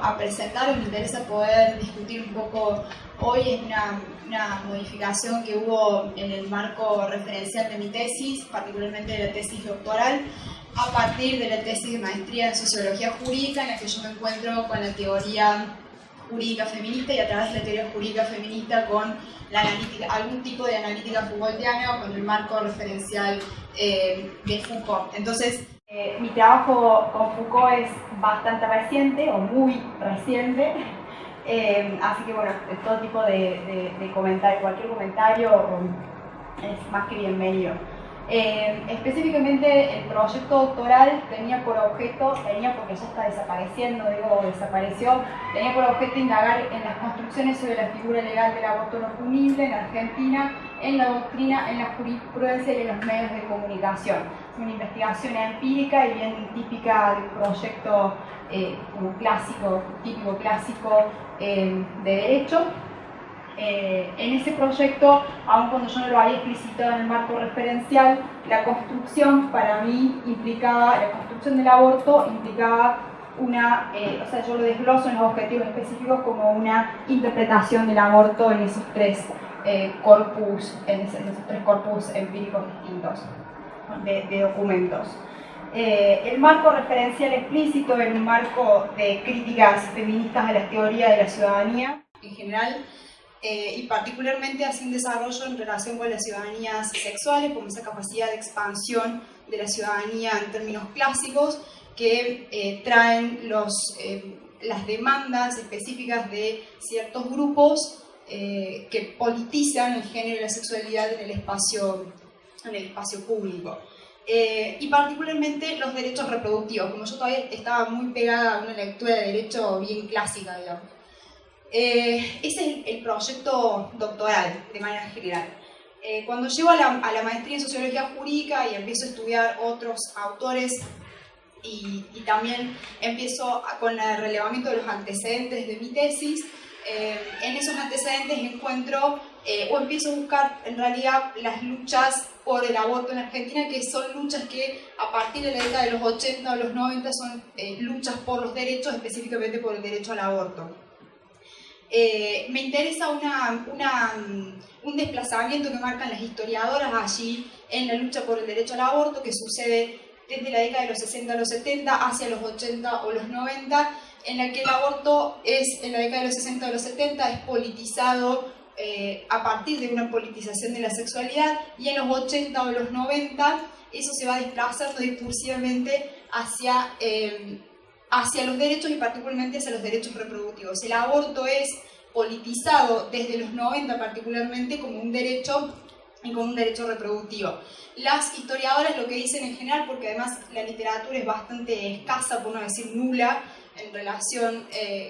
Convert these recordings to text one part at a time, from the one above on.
a presentar o me interesa poder discutir un poco hoy es una modificación que hubo en el marco referencial de mi tesis, particularmente de la tesis doctoral, a partir de la tesis de maestría en Sociología Jurídica, en la que yo me encuentro con la teoría jurídica feminista y a través de la teoría jurídica feminista con la analítica, algún tipo de analítica Foucaultiana o con el marco referencial de Foucault. Entonces, mi trabajo con Foucault es bastante reciente o muy reciente, así que bueno, todo tipo de comentario, cualquier comentario es más que bienvenido. Específicamente el proyecto doctoral tenía porque ya está desapareciendo, desapareció, tenía por objeto indagar en las construcciones sobre la figura legal del aborto no punible en Argentina, en la doctrina, en la jurisprudencia y en los medios de comunicación. Es una investigación empírica y bien típica de un proyecto como típico clásico de derecho. En ese proyecto, aun cuando yo no lo había explicitado en el marco referencial, la construcción para mí implicaba, la construcción del aborto implicaba yo lo desgloso en los objetivos específicos como una interpretación del aborto en esos tres corpus empíricos distintos de documentos. El marco referencial explícito era un marco de críticas feministas a las teorías de la ciudadanía en general, y particularmente hace un desarrollo en relación con las ciudadanías sexuales, como esa capacidad de expansión de la ciudadanía en términos clásicos que traen las demandas específicas de ciertos grupos que politizan el género y la sexualidad en el espacio público. Y particularmente los derechos reproductivos, como yo todavía estaba muy pegada a una lectura de derecho bien clásica, digamos. Ese es el proyecto doctoral, de manera general. Cuando llego a la maestría en Sociología Jurídica y empiezo a estudiar otros autores y también empiezo con el relevamiento de los antecedentes de mi tesis, en esos antecedentes encuentro o empiezo a buscar en realidad las luchas por el aborto en Argentina, que son luchas que a partir de la década de los 80 o los 90 son luchas por los derechos, específicamente por el derecho al aborto. Me interesa un desplazamiento que marcan las historiadoras allí en la lucha por el derecho al aborto, que sucede desde la década de los 60 a los 70 hacia los 80 o los 90, en la que el aborto en la década de los 60 a los 70 es politizado a partir de una politización de la sexualidad, y en los 80 o los 90 eso se va desplazando discursivamente hacia los derechos y particularmente hacia los derechos reproductivos. El aborto es politizado desde los 90 particularmente como un derecho y como un derecho reproductivo. Las historiadoras lo que dicen en general, porque además la literatura es bastante escasa, por no decir nula, en relación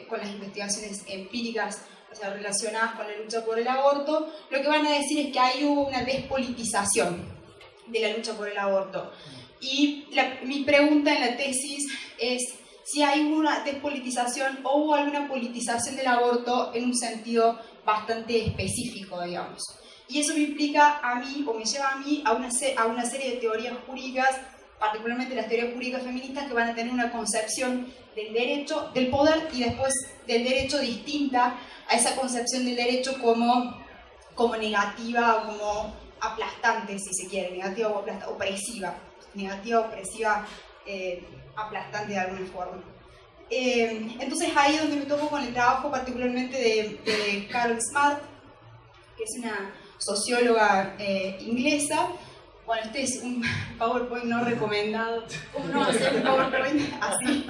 con las investigaciones empíricas, o sea, relacionadas con la lucha por el aborto, lo que van a decir es que ahí hubo una despolitización de la lucha por el aborto. Y mi pregunta en la tesis es si hay una despolitización o hubo alguna politización del aborto en un sentido bastante específico, digamos. Y eso me implica a mí, o me lleva a mí, a una serie de teorías jurídicas, particularmente las teorías jurídicas feministas, que van a tener una concepción del derecho, del poder y después del derecho distinta a esa concepción del derecho como negativa o como aplastante, si se quiere, negativa o opresiva. Negativa, opresiva, aplastante de alguna forma. Entonces ahí es donde me toco con el trabajo particularmente de Carol Smart, que es una socióloga inglesa. Bueno, este es un PowerPoint no recomendado. No hacer un PowerPoint así,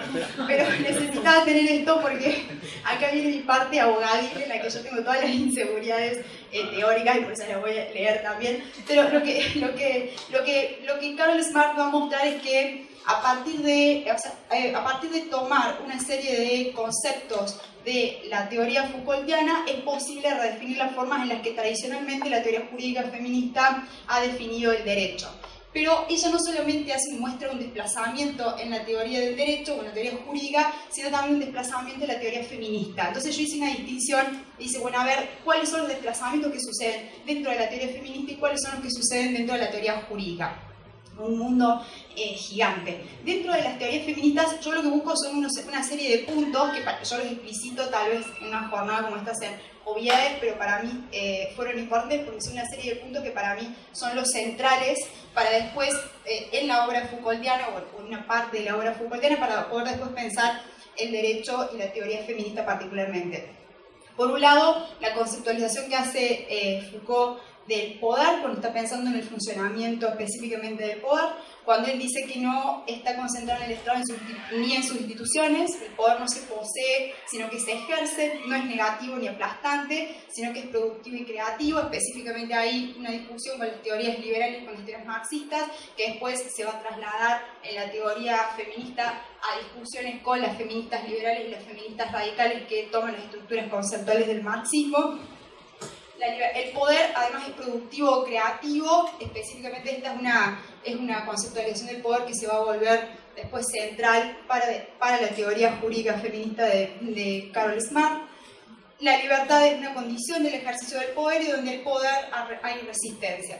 pero necesitaba tener esto porque acá viene mi parte abogadil, en la que yo tengo todas las inseguridades teóricas y por eso las voy a leer también. Pero lo que Carol Smart va a mostrar es que a partir de tomar una serie de conceptos de la teoría Foucaultiana, es posible redefinir las formas en las que tradicionalmente la teoría jurídica feminista ha definido el derecho. Pero ella no solamente muestra un desplazamiento en la teoría del derecho o en la teoría jurídica, sino también un desplazamiento en la teoría feminista. Entonces yo hice una distinción, dice, bueno, a ver, ¿cuáles son los desplazamientos que suceden dentro de la teoría feminista y cuáles son los que suceden dentro de la teoría jurídica? gigante. Dentro de las teorías feministas, yo lo que busco son una serie de puntos que yo los explicito tal vez en una jornada como esta sean obviedades, pero para mí fueron importantes porque son una serie de puntos que para mí son los centrales para después, en la obra Foucaultiana o en una parte de la obra Foucaultiana, para poder después pensar el derecho y la teoría feminista particularmente. Por un lado, la conceptualización que hace Foucault del poder, cuando está pensando en el funcionamiento específicamente del poder, cuando él dice que no está concentrado en el Estado ni en sus instituciones, el poder no se posee, sino que se ejerce, no es negativo ni aplastante, sino que es productivo y creativo. Específicamente hay una discusión con las teorías liberales y con las teorías marxistas, que después se va a trasladar en la teoría feminista a discusiones con las feministas liberales y las feministas radicales que toman las estructuras conceptuales del marxismo. El poder además es productivo o creativo, específicamente esta es una conceptualización del poder que se va a volver después central para la teoría jurídica feminista de Carol Smart. La libertad es una condición del ejercicio del poder y donde el poder hay resistencia.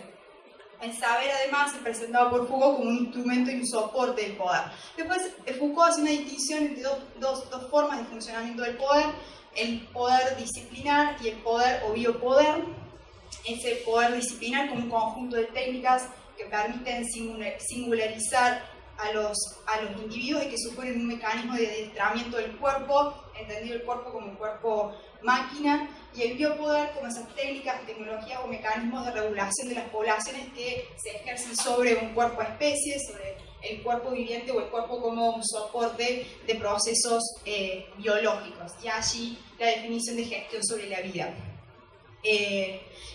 El saber además es presentado por Foucault como un instrumento y un soporte del poder. Después Foucault hace una distinción entre dos formas de funcionamiento del poder: el poder disciplinar y el poder o biopoder. Ese poder disciplinar como un conjunto de técnicas que permiten singularizar a los individuos y que suponen un mecanismo de adiestramiento del cuerpo, entendido el cuerpo como un cuerpo máquina, y el biopoder como esas técnicas, tecnologías o mecanismos de regulación de las poblaciones que se ejercen sobre un cuerpo especie, sobre el cuerpo viviente o el cuerpo como un soporte de procesos biológicos. Y allí la definición de gestión sobre la vida.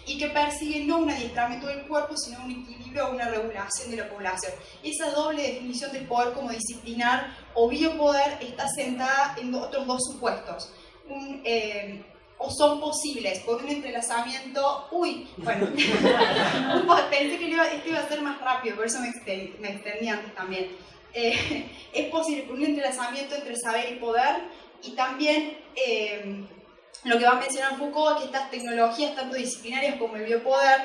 Y que persigue no un adiestramiento del cuerpo, sino un equilibrio o una regulación de la población. Esa doble definición del poder como disciplinar o biopoder está sentada en otros dos supuestos. O son posibles por un entrelazamiento... Pensé que esto iba a ser más rápido, por eso me extendí antes también. Es posible por un entrelazamiento entre saber y poder, y también lo que va a mencionar Foucault es que estas tecnologías, tanto disciplinarias como el biopoder,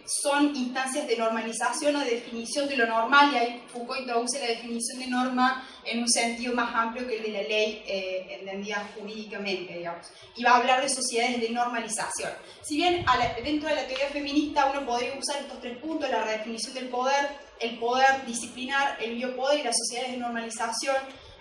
son instancias de normalización o de definición de lo normal, y ahí Foucault introduce la definición de norma en un sentido más amplio que el de la ley entendida jurídicamente, digamos. Y va a hablar de sociedades de normalización. Si bien dentro de la teoría feminista uno podría usar estos tres puntos: la redefinición del poder, el poder disciplinar, el biopoder y las sociedades de normalización,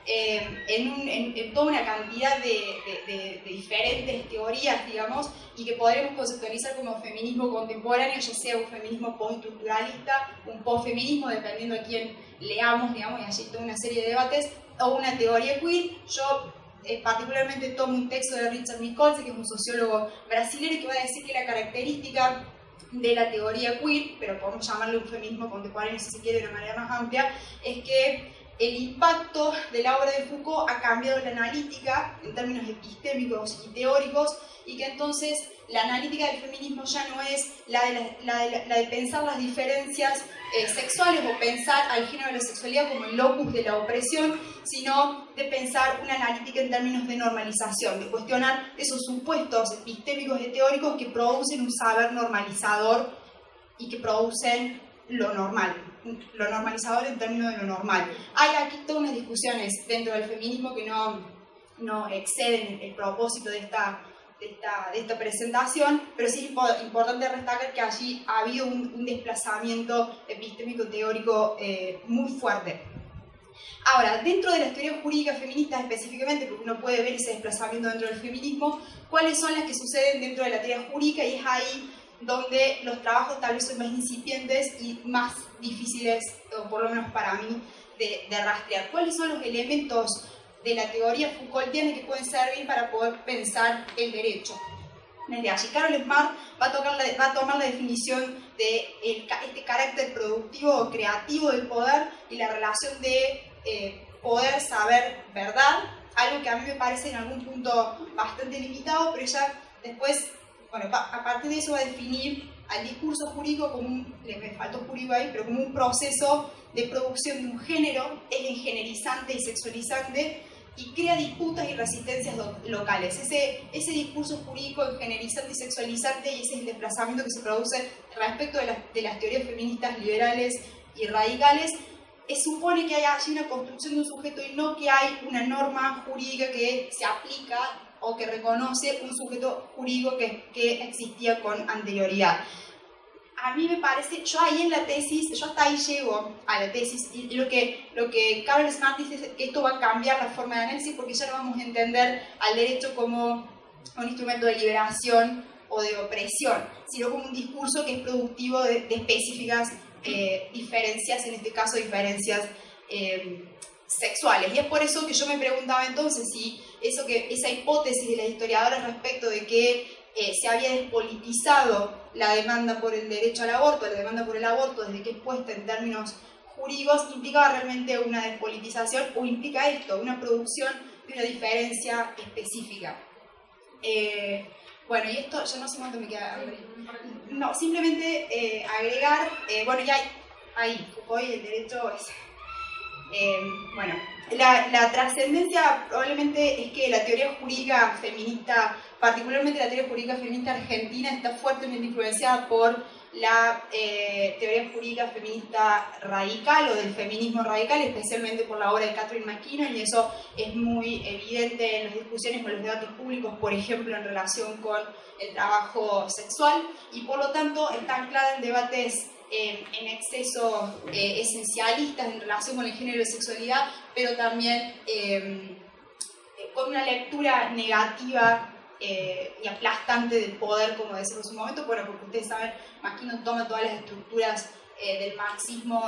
en toda una cantidad de diferentes teorías, digamos, y que podremos conceptualizar como feminismo contemporáneo, ya sea un feminismo postestructuralista, un postfeminismo, dependiendo de quién leamos, digamos, y allí toda una serie de debates, o una teoría queer. Yo particularmente tomo un texto de Richard Micholse, que es un sociólogo brasileño, que va a decir que la característica de la teoría queer, pero podemos llamarle un feminismo contemporáneo si se quiere de una manera más amplia, es que el impacto de la obra de Foucault ha cambiado la analítica en términos epistémicos y teóricos, y que entonces la analítica del feminismo ya no es la de pensar las diferencias sexuales o pensar al género de la sexualidad como el locus de la opresión, sino de pensar una analítica en términos de normalización, de cuestionar esos supuestos epistémicos y teóricos que producen un saber normalizador y que producen lo normal, lo normalizador en términos de lo normal. Hay aquí todas unas discusiones dentro del feminismo que no exceden el propósito de esta presentación, pero sí es importante destacar que allí ha habido un desplazamiento epistémico teórico muy fuerte. Ahora, dentro de las teorías jurídicas feministas específicamente, porque uno puede ver ese desplazamiento dentro del feminismo, ¿cuáles son las que suceden dentro de la teoría jurídica? Y es ahí donde los trabajos tal vez son más incipientes y más difíciles, o por lo menos para mí, de rastrear. ¿Cuáles son los elementos de la teoría Foucaultiana que pueden servir para poder pensar el derecho? Desde allí, Carol Smart va a tomar la definición de este carácter productivo o creativo del poder y la relación de poder, saber, verdad, algo que a mí me parece en algún punto bastante limitado, pero ella después, bueno, a partir de eso va a definir al discurso jurídico como me faltó jurídico ahí, pero como un proceso de producción de un género, es engenerizante y sexualizante, y crea disputas y resistencias locales. Ese discurso jurídico engenerizante y sexualizante, y ese es el desplazamiento que se produce respecto de las teorías feministas liberales y radicales, supone que hay allí una construcción de un sujeto y no que hay una norma jurídica que se aplica o que reconoce un sujeto jurídico que existía con anterioridad. A mí me parece, yo ahí en la tesis, yo hasta ahí llego a la tesis, y lo que Carol Smart dice es que esto va a cambiar la forma de análisis porque ya no vamos a entender al derecho como un instrumento de liberación o de opresión, sino como un discurso que es productivo de específicas diferencias, en este caso diferencias sexuales. Y es por eso que yo me preguntaba entonces si esa hipótesis de las historiadoras respecto de que se había despolitizado la demanda por el derecho al aborto, la demanda por el aborto desde que es puesta en términos jurídicos, implicaba realmente una despolitización o implica esto, una producción de una diferencia específica. Bueno, y esto, ya no sé cuánto me queda. No, simplemente agregar, bueno, ya ahí, Foucault y el derecho es... bueno, la trascendencia probablemente es que la teoría jurídica feminista, particularmente la teoría jurídica feminista argentina, está fuertemente influenciada por la teoría jurídica feminista radical o del feminismo radical, especialmente por la obra de Catherine McKinnon, y eso es muy evidente en las discusiones o en los debates públicos, por ejemplo, en relación con el trabajo sexual, y por lo tanto está anclada en debates en exceso esencialistas en relación con el género y la sexualidad, pero también con una lectura negativa y aplastante del poder, como decimos en su momento, bueno, porque ustedes saben, McKinnon toma todas las estructuras del marxismo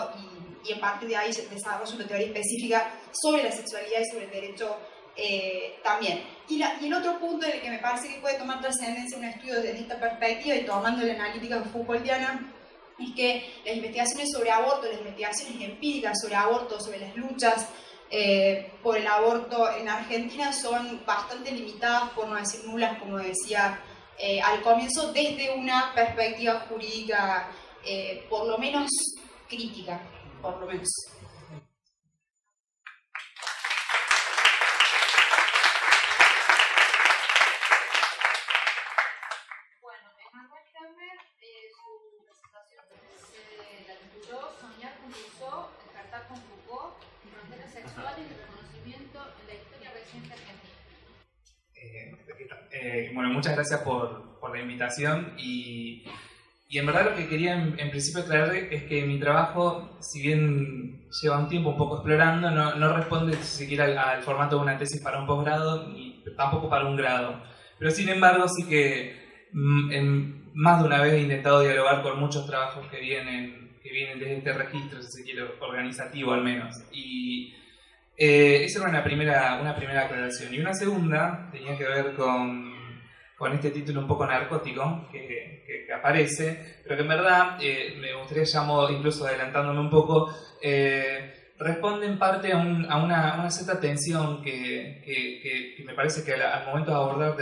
y a partir de ahí se desarrolla una teoría específica sobre la sexualidad y sobre el derecho también. Y el otro punto en el que me parece que puede tomar trascendencia un estudio desde esta perspectiva y tomando la analítica Foucaultiana, es que las investigaciones sobre aborto, las investigaciones empíricas sobre aborto, sobre las luchas por el aborto en Argentina son bastante limitadas, por no decir nulas, como decía al comienzo, desde una perspectiva jurídica por lo menos crítica, por lo menos. Bueno, muchas gracias por la invitación y en verdad lo que quería en principio aclarar es que mi trabajo, si bien lleva un tiempo un poco explorando, no responde siquiera al formato de una tesis para un posgrado ni tampoco para un grado. Pero sin embargo sí que más de una vez he intentado dialogar con muchos trabajos que vienen desde este registro, si se quiere, organizativo al menos. Y esa era una primera aclaración. Y una segunda tenía que ver con este título un poco narcótico que aparece, pero que en verdad me gustaría, incluso adelantándome un poco, responde en parte a una cierta tensión que me parece que al momento de abordar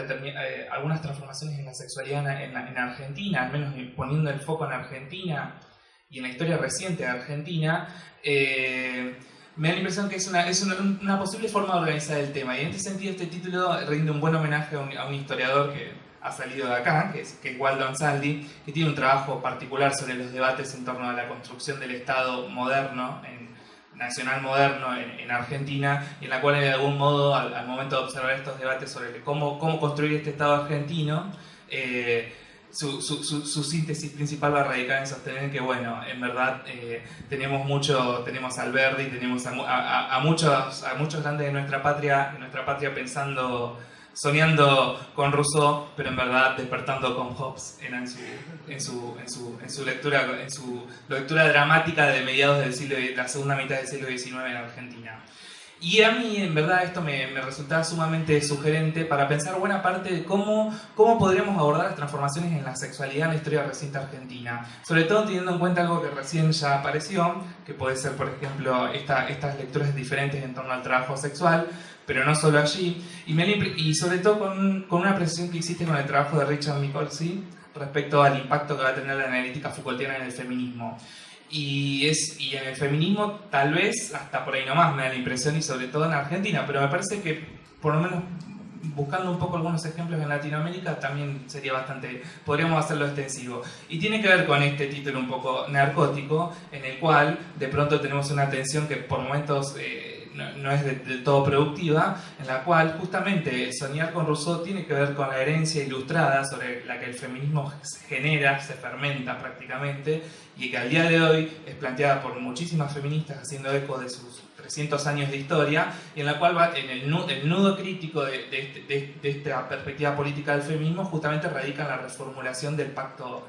algunas transformaciones en la sexualidad en Argentina, al menos poniendo el foco en Argentina y en la historia reciente de Argentina, me da la impresión que es una posible forma de organizar el tema. Y en este sentido, este título rinde un buen homenaje a un historiador que ha salido de acá, que es Waldo Ansaldi, que tiene un trabajo particular sobre los debates en torno a la construcción del Estado moderno, nacional moderno en Argentina, y en la cual de algún modo, al momento de observar estos debates sobre cómo construir este Estado argentino, su síntesis principal va a radicar en sostener que, bueno, en verdad tenemos a Alberdi, tenemos a muchos grandes de nuestra patria soñando con Rousseau, pero en verdad despertando con Hobbes en su lectura dramática de mediados de la segunda mitad del siglo XIX en Argentina. Y a mí, en verdad, esto me resultaba sumamente sugerente para pensar buena parte de cómo podríamos abordar las transformaciones en la sexualidad en la historia reciente argentina. Sobre todo teniendo en cuenta algo que recién ya apareció, que puede ser, por ejemplo, estas lecturas diferentes en torno al trabajo sexual, pero no solo allí. Y sobre todo con una precisión que existe con el trabajo de Richard Micholsi respecto al impacto que va a tener la analítica Foucaultiana en el feminismo. Y en el feminismo tal vez hasta por ahí nomás me da la impresión, y sobre todo en Argentina, pero me parece que por lo menos buscando un poco algunos ejemplos en Latinoamérica, también sería bastante, podríamos hacerlo extensivo. Y tiene que ver con este título un poco narcótico, en el cual de pronto tenemos una tensión que por momentos no es del todo productiva, en la cual justamente soñar con Rousseau tiene que ver con la herencia ilustrada sobre la que el feminismo genera, se fermenta prácticamente, y que al día de hoy es planteada por muchísimas feministas haciendo eco de sus 300 años de historia, y en la cual va en el nudo crítico de esta perspectiva política del feminismo justamente radica en la reformulación del pacto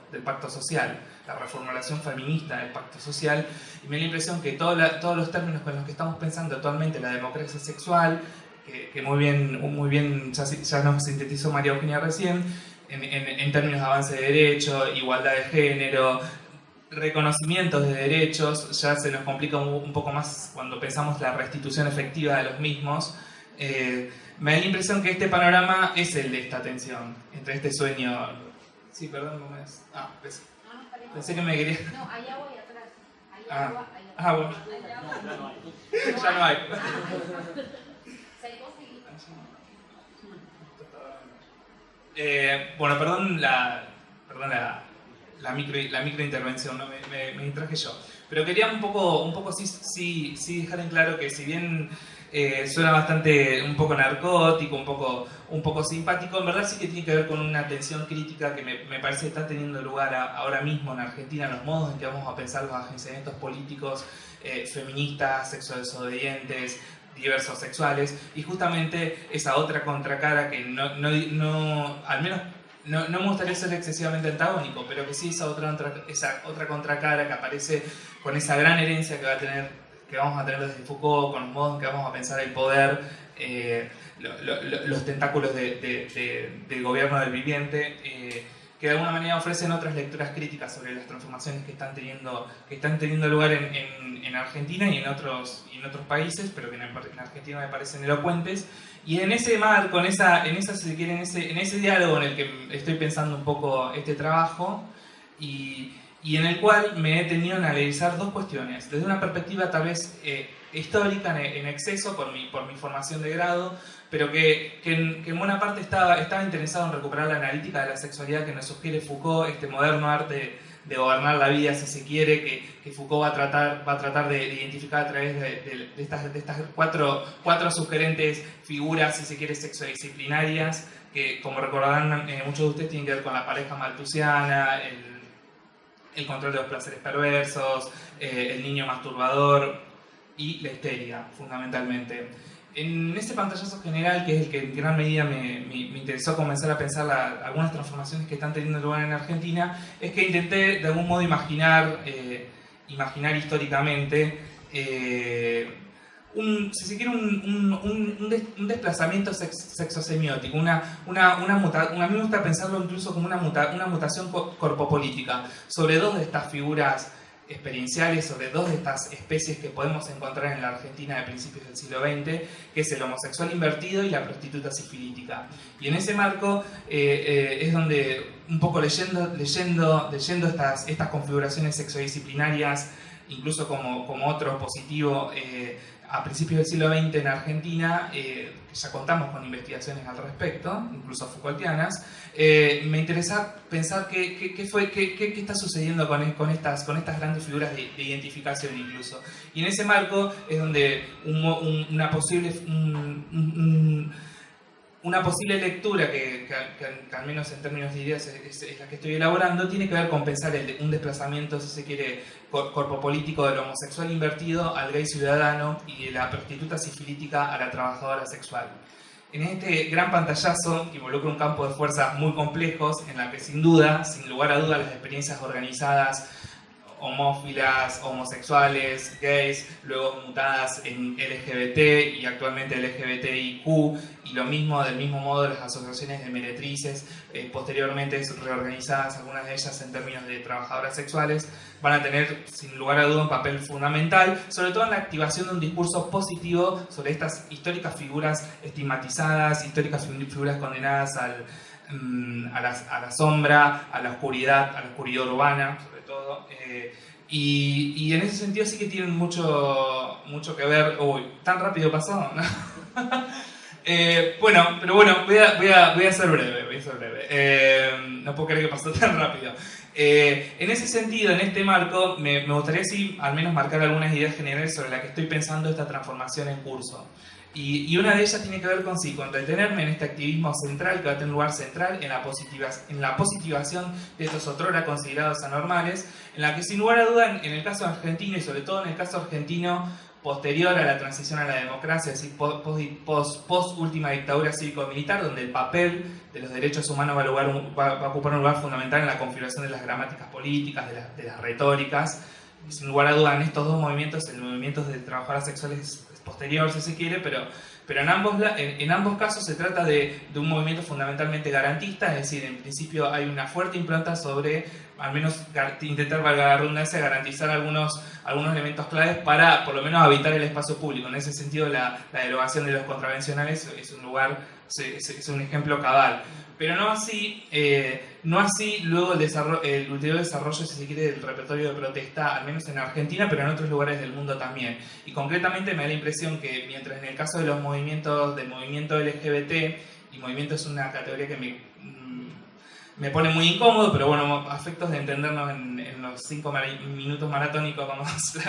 social, la reformulación feminista del pacto social, y me da la impresión que todos los términos con los que estamos pensando actualmente, la democracia sexual, que muy bien ya nos sintetizó María Eugenia recién, en términos de avance de derecho, igualdad de género, reconocimientos de derechos, ya se nos complica un poco más cuando pensamos la restitución efectiva de los mismos. Me da la impresión que este panorama es el de esta tensión, entre este sueño... Sí, perdón, ¿cómo es? Pensé que me quería... No, allá voy atrás. Allá bueno. Ya no hay. Bueno, perdón la microintervención, ¿no? Me distraje yo. Pero quería un poco sí dejar en claro que si bien suena bastante un poco narcótico, un poco simpático, en verdad sí que tiene que ver con una tensión crítica que me parece que está teniendo lugar ahora mismo en Argentina, en los modos en que vamos a pensar los agenciamientos políticos feministas, sexodesobedientes, diversos sexuales, y justamente esa otra contracara que al menos no me gustaría ser excesivamente antagónico, pero que sí esa otra contracara que aparece con esa gran herencia que vamos a tener desde Foucault, con los modos en que vamos a pensar el poder, los tentáculos del gobierno del viviente, que de alguna manera ofrecen otras lecturas críticas sobre las transformaciones que están teniendo lugar en Argentina y en otros países, pero que en Argentina me parecen elocuentes. Y en ese marco, en ese diálogo en el que estoy pensando un poco este trabajo, y en el cual me he tenido a analizar dos cuestiones, desde una perspectiva tal vez histórica en exceso por mi formación de grado, pero que en buena parte estaba interesado en recuperar la analítica de la sexualidad que nos sugiere Foucault, este moderno arte de gobernar la vida, si se quiere, que Foucault va a tratar de identificar a través de estas cuatro sugerentes figuras, si se quiere, sexodisciplinarias, que, como recordarán muchos de ustedes, tienen que ver con la pareja malthusiana, el control de los placeres perversos, el niño masturbador y la histeria, fundamentalmente. En ese pantallazo general, que es el que en gran medida me interesó comenzar a pensar algunas transformaciones que están teniendo lugar en Argentina, es que intenté de algún modo imaginar históricamente si se quiere un desplazamiento sexosemiótico, a mí me gusta pensarlo incluso como una mutación corpopolítica sobre dos de estas figuras experienciales, sobre dos de estas especies que podemos encontrar en la Argentina de principios del siglo XX, que es el homosexual invertido y la prostituta sifilítica. Y en ese marco es donde, un poco leyendo estas configuraciones sexodisciplinarias, incluso como otro positivo a principios del siglo XX en Argentina, ya contamos con investigaciones al respecto, incluso Foucaultianas, me interesa pensar qué está sucediendo con estas grandes figuras de identificación incluso. Y en ese marco es donde una posible lectura que al menos en términos de ideas es la que estoy elaborando, tiene que ver con pensar un desplazamiento, si se quiere, corpopolítico del homosexual invertido al gay ciudadano y de la prostituta sifilítica a la trabajadora sexual. En este gran pantallazo, que involucra un campo de fuerzas muy complejos, en la que sin lugar a dudas, las experiencias organizadas, homófilas, homosexuales, gays, luego mutadas en LGBT y actualmente LGBTIQ, y del mismo modo las asociaciones de meretrices, posteriormente reorganizadas, algunas de ellas en términos de trabajadoras sexuales, van a tener sin lugar a duda un papel fundamental, sobre todo en la activación de un discurso positivo sobre estas históricas figuras estigmatizadas, históricas figuras condenadas a la sombra, a la oscuridad urbana, sobre todo. Y en ese sentido sí que tienen mucho que ver. Uy, tan rápido pasó, ¿no? Voy a ser breve. No puedo creer que pasó tan rápido. En ese sentido, en este marco, me gustaría sí, al menos marcar algunas ideas generales sobre las que estoy pensando esta transformación en curso. Y una de ellas tiene que ver con retenerme en este activismo central, que va a tener un lugar central en la positivación de estos otrora considerados anormales, en la que sin lugar a duda, en el caso argentino, y sobre todo en el caso argentino posterior a la transición a la democracia, es decir, post última dictadura cívico-militar, donde el papel de los derechos humanos va a ocupar un lugar fundamental en la configuración de las gramáticas políticas, de las retóricas. Sin lugar a duda, en estos dos movimientos, el movimiento de trabajadoras sexuales es posterior, si se quiere, pero en ambos casos se trata de un movimiento fundamentalmente garantista, es decir, en principio hay una fuerte impronta sobre, al menos intentar, valga la redundancia, garantizar algunos elementos claves para, por lo menos, habitar el espacio público. En ese sentido, la derogación de los contravencionales es un ejemplo cabal. Pero no así luego el ulterior desarrollo, si se quiere, del repertorio de protesta, al menos en Argentina, pero en otros lugares del mundo también. Y concretamente me da la impresión que, mientras en el caso de del movimiento LGBT, y movimiento es una categoría que me pone muy incómodo, pero bueno, a efectos de entendernos en los 5 minutos maratónicos, la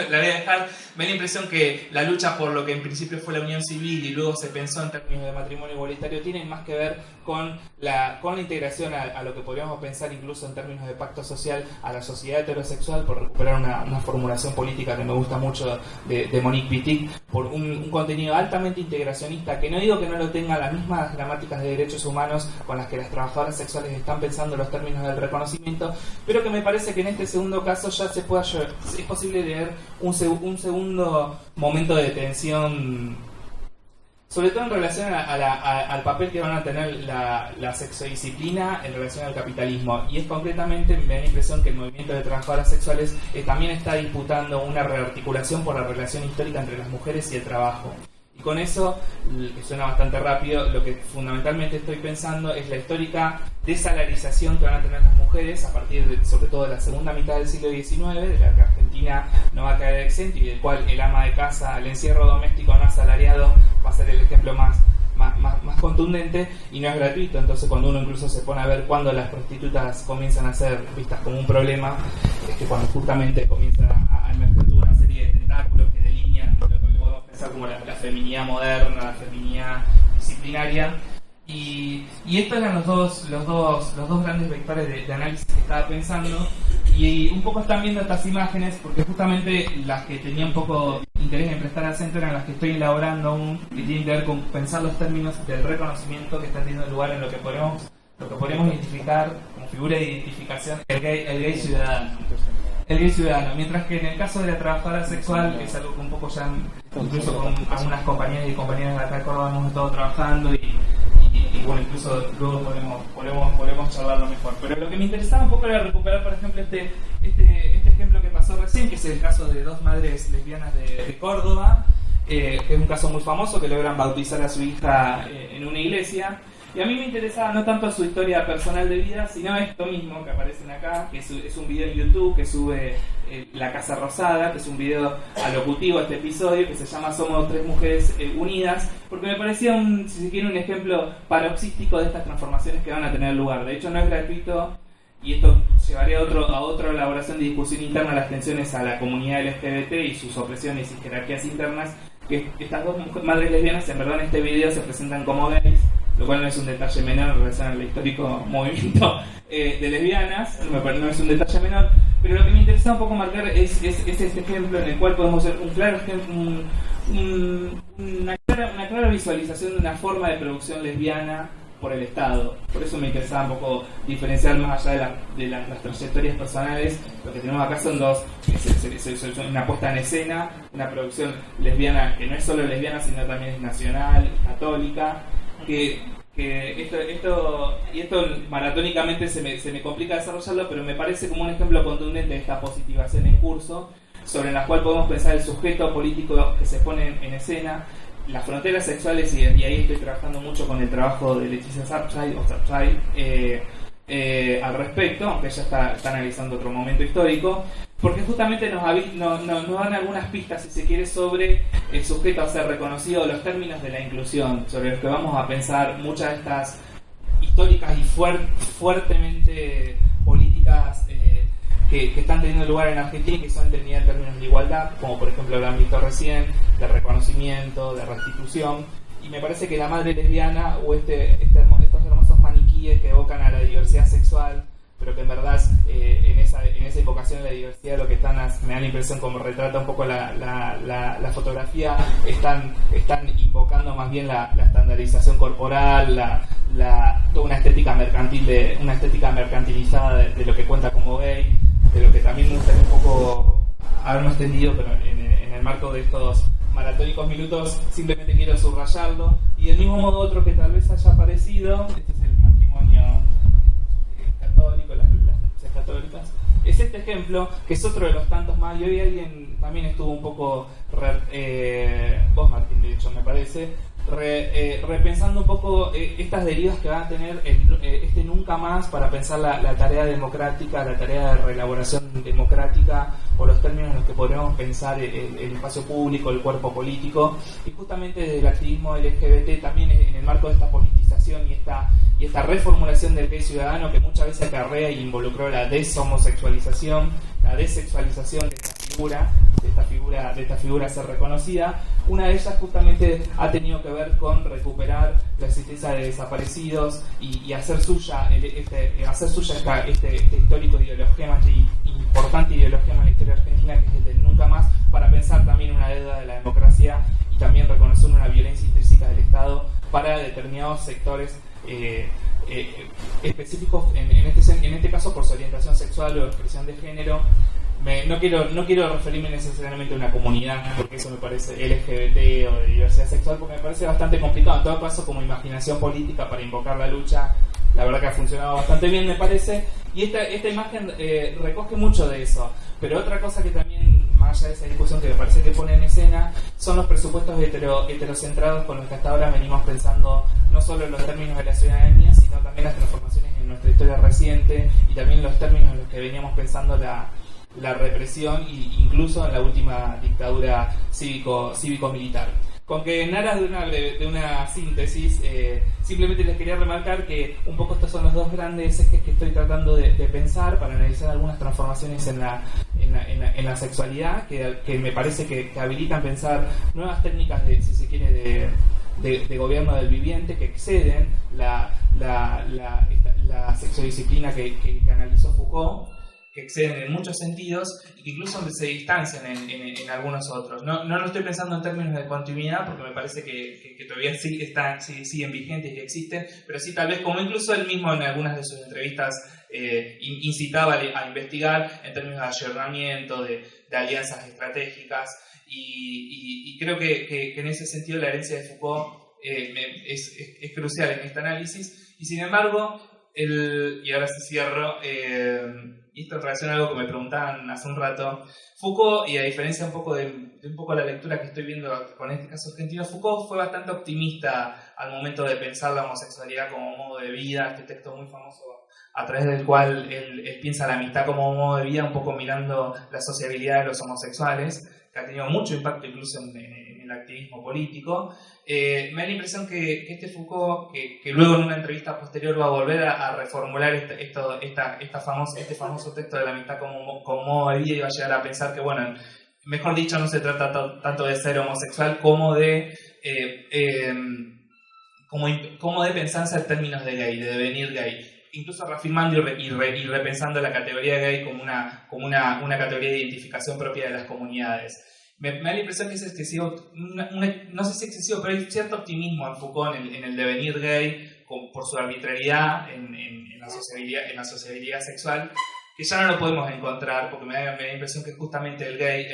voy a dejar. Me da la impresión que la lucha por lo que en principio fue la unión civil y luego se pensó en términos de matrimonio igualitario tiene más que ver con la integración a lo que podríamos pensar incluso en términos de pacto social a la sociedad heterosexual, por recuperar una formulación política que me gusta mucho de Monique Wittig, por un contenido altamente integracionista, que no digo que no lo tenga las mismas gramáticas de derechos humanos con las que las trabajadoras sexuales están pensando los términos del reconocimiento, pero que me parece que en este segundo caso ya es posible leer un segundo momento de tensión, sobre todo en relación al papel que van a tener la sexodisciplina en relación al capitalismo. Y es concretamente, me da la impresión que el movimiento de trabajadoras sexuales también está disputando una rearticulación por la relación histórica entre las mujeres y el trabajo. Y con eso, que suena bastante rápido, lo que fundamentalmente estoy pensando es la histórica desalarización que van a tener las mujeres a partir sobre todo de la segunda mitad del siglo XIX, de la que Argentina no va a caer exento y del cual el ama de casa, el encierro doméstico no asalariado va a ser el ejemplo más contundente, y no es gratuito. Entonces, cuando uno incluso se pone a ver cuándo las prostitutas comienzan a ser vistas como un problema, es que cuando justamente comienzan a emerger toda una serie de tentáculos que delinean lo que podemos pensar como la feminidad moderna, la feminidad disciplinaria. Y estos eran los dos grandes vectores de análisis que estaba pensando, y un poco están viendo estas imágenes porque justamente las que tenía un poco interés en prestar acento eran las que estoy elaborando aún, que tienen que ver con pensar los términos del reconocimiento que está teniendo lugar en lo que podemos identificar como figura de identificación el gay ciudadano. El gay ciudadano, mientras que en el caso de la trabajadora sexual es algo que un poco ya, incluso con algunas compañeras y compañeras de acá de Córdoba hemos estado trabajando, y bueno, incluso luego podemos charlarlo mejor. Pero lo que me interesaba un poco era recuperar, por ejemplo, este ejemplo que pasó recién, que es el caso de dos madres lesbianas de Córdoba, que es un caso muy famoso, que logran bautizar a su hija en una iglesia. Y a mí me interesaba no tanto su historia personal de vida, sino esto mismo que aparecen acá, que es un video en YouTube que sube La Casa Rosada, que es un video alocutivo, este episodio, que se llama Somos tres mujeres unidas, porque me parecía si se quiere, un ejemplo paroxístico de estas transformaciones que van a tener lugar. De hecho, no es gratuito, y esto llevaría a otra elaboración de discusión interna, las tensiones a la comunidad LGBT y sus opresiones y jerarquías internas, que estas dos madres lesbianas en verdad en este video se presentan como gays, lo cual no es un detalle menor en relación al histórico movimiento de lesbianas, no es un detalle menor, pero lo que me interesa un poco marcar es este ejemplo en el cual podemos ver un claro ejemplo, una clara visualización de una forma de producción lesbiana por el Estado. Por eso me interesaba un poco diferenciar más allá de las trayectorias personales. Lo que tenemos acá son dos, una puesta en escena, una producción lesbiana que no es solo lesbiana, sino también es nacional, católica, que esto maratónicamente se me complica desarrollarlo, pero me parece como un ejemplo contundente de esta positivación en curso, sobre la cual podemos pensar el sujeto político que se pone en escena, las fronteras sexuales, y ahí estoy trabajando mucho con el trabajo de Leticia Sapchai al respecto, aunque ella está analizando otro momento histórico, porque justamente nos dan algunas pistas, si se quiere, sobre el sujeto a ser reconocido, los términos de la inclusión, sobre los que vamos a pensar muchas de estas históricas y fuertemente políticas que están teniendo lugar en Argentina y que son entendidas en términos de igualdad, como por ejemplo lo han visto recién, de reconocimiento, de restitución. Y me parece que la madre lesbiana o estos hermosos maniquíes que evocan a la diversidad sexual, pero que en verdad en esa invocación de la diversidad lo que están, me da la impresión, como retrata un poco la fotografía, están invocando más bien la estandarización corporal, toda una estética mercantilizada de lo que cuenta como gay, de lo que también me gustaría un poco haberme extendido, pero en el marco de estos maratónicos minutos simplemente quiero subrayarlo. Y del mismo modo otro que tal vez haya aparecido, este es el matrimonio católico, las nupcias católicas, es este ejemplo, que es otro de los tantos más, y hoy alguien también estuvo un poco, vos Martín de hecho me parece, repensando un poco estas derivas que va a tener este nunca más para pensar la tarea democrática, la tarea de reelaboración democrática, o los términos en los que podríamos pensar el espacio público, el cuerpo político, y justamente desde el activismo LGBT también en el marco de esta politización y esta reformulación del gay ciudadano que muchas veces acarrea y involucró la deshomosexualización, la desexualización de esta figura a ser reconocida. Una de ellas justamente ha tenido que ver con recuperar la existencia de desaparecidos y hacer suya este histórico ideologema, este importante ideologema en la historia argentina, que es el del nunca más, para pensar también una deuda de la democracia y también reconocer una violencia intrínseca del Estado para determinados sectores específicos, en este caso por su orientación sexual o expresión de género. No quiero referirme necesariamente a una comunidad, porque eso me parece LGBT o de diversidad sexual, porque me parece bastante complicado. En todo caso, como imaginación política para invocar la lucha, la verdad que ha funcionado bastante bien, me parece. Y esta imagen recoge mucho de eso. Pero otra cosa que también, más allá de esa discusión que me parece que pone en escena, son los presupuestos heterocentrados con los que hasta ahora venimos pensando no solo en los términos de la ciudadanía, sino también las transformaciones en nuestra historia reciente y también los términos en los que veníamos pensando la represión e incluso en la última dictadura cívico-militar. Con que en aras de una síntesis, simplemente les quería remarcar que un poco estos son los dos grandes ejes que estoy tratando de pensar para analizar algunas transformaciones en la sexualidad que me parece que habilitan pensar nuevas técnicas si se quiere, de gobierno del viviente, que exceden la sexodisciplina que analizó Foucault, que exceden en muchos sentidos y que incluso se distancian en algunos otros. No lo estoy pensando en términos de continuidad, porque me parece que todavía siguen vigentes y existen, pero sí tal vez, como incluso él mismo en algunas de sus entrevistas incitaba a investigar en términos de ayornamiento, de alianzas estratégicas, y creo que en ese sentido la herencia de Foucault es crucial en este análisis. Y sin embargo, y ahora sí cierro, y esto en relación a algo que me preguntaban hace un rato, Foucault, y a diferencia un poco de la lectura que estoy viendo con este caso argentino, Foucault fue bastante optimista al momento de pensar la homosexualidad como modo de vida, este texto muy famoso a través del cual él piensa la amistad como modo de vida, un poco mirando la sociabilidad de los homosexuales, que ha tenido mucho impacto incluso en el activismo político. Me da la impresión que este Foucault, que luego en una entrevista posterior va a volver a reformular este famoso texto de la amistad como modo de vida, y va a llegar a pensar que, bueno, mejor dicho, no se trata tanto de ser homosexual como de pensarse en términos de gay, de devenir gay, incluso reafirmando y repensando la categoría gay como una categoría de identificación propia de las comunidades. Me da la impresión que es excesivo, no sé si excesivo, pero hay cierto optimismo en Foucault en el devenir gay por su arbitrariedad en la sociabilidad sexual, que ya no lo podemos encontrar, porque me da la impresión que justamente el gay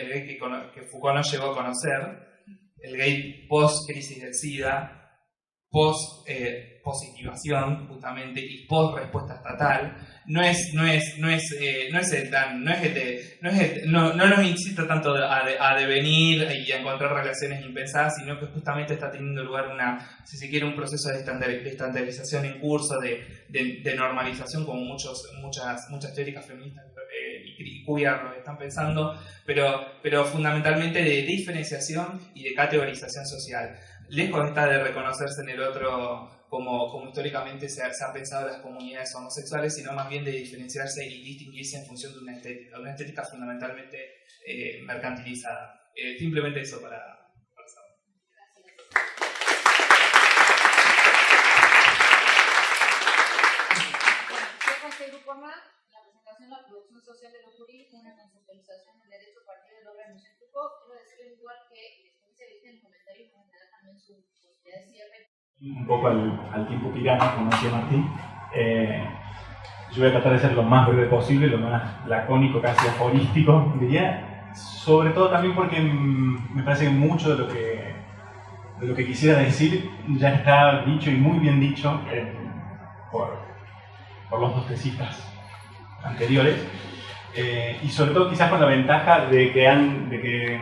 que Foucault no llegó a conocer, el gay post-crisis del SIDA, post-positivación justamente, y post-respuesta estatal, no nos incita tanto a devenir y a encontrar relaciones impensadas, sino que justamente está teniendo lugar si se quiere, un proceso de estandarización en curso, de normalización, como muchas teóricas feministas queer lo que están pensando, pero fundamentalmente de diferenciación y de categorización social. Lejos está de reconocerse en el otro como históricamente se ha pensado las comunidades homosexuales, sino más bien de diferenciarse y distinguirse en función de una estética fundamentalmente mercantilizada. Simplemente eso para saber. Bueno, cierro este grupo más, la presentación de la producción social de lo jurídico, una conceptualización del derecho a partir de la obra de Michel Foucault. Quiero decirles igual que después se viste en comentarios para dar también su posibilidad de cierre. Un poco al tiempo tirano, como decía Martín. Yo voy a tratar de ser lo más breve posible, lo más lacónico, casi aforístico, diría. Sobre todo también porque me parece que mucho de lo que quisiera decir ya está dicho y muy bien dicho por los dos tesistas anteriores. Y sobre todo quizás con la ventaja de que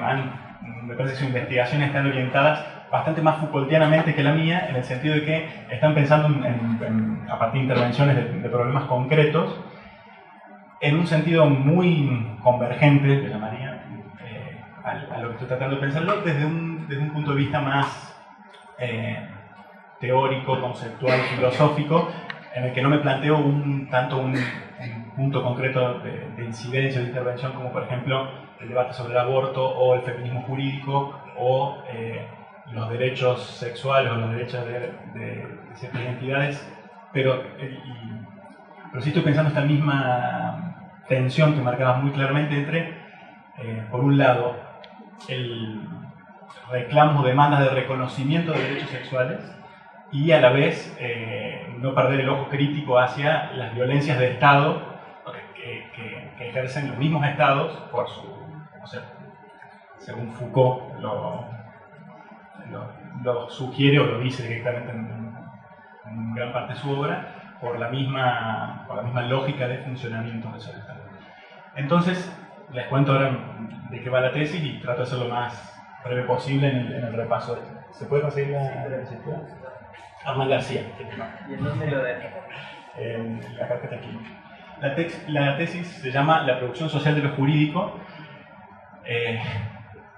me parece que sus investigaciones están orientadas bastante más Foucaultianamente que la mía, en el sentido de que están pensando a partir de intervenciones de problemas concretos, en un sentido muy convergente, le llamaría, a lo que estoy tratando de pensarlo, desde un punto de vista más teórico, conceptual, filosófico, en el que no me planteo tanto un punto concreto de incidencia o de intervención, como por ejemplo el debate sobre el aborto o el feminismo jurídico o los derechos sexuales o los derechos de ciertas identidades, pero sí estoy pensando esta misma tensión que marcaba muy claramente entre, por un lado, el reclamo o demandas de reconocimiento de derechos sexuales y a la vez no perder el ojo crítico hacia las violencias de Estado que ejercen los mismos Estados por su, o sea, según Foucault lo sugiere o lo dice directamente en gran parte de su obra, por la misma lógica de funcionamiento de esos Estados. Entonces, les cuento ahora de qué va la tesis y trato de ser lo más breve posible en el repaso. ¿Se puede conseguir la diapositiva? Armand García. ¿Y en dónde lo dejo? En la carpeta aquí. La tesis se llama La producción social de lo jurídico,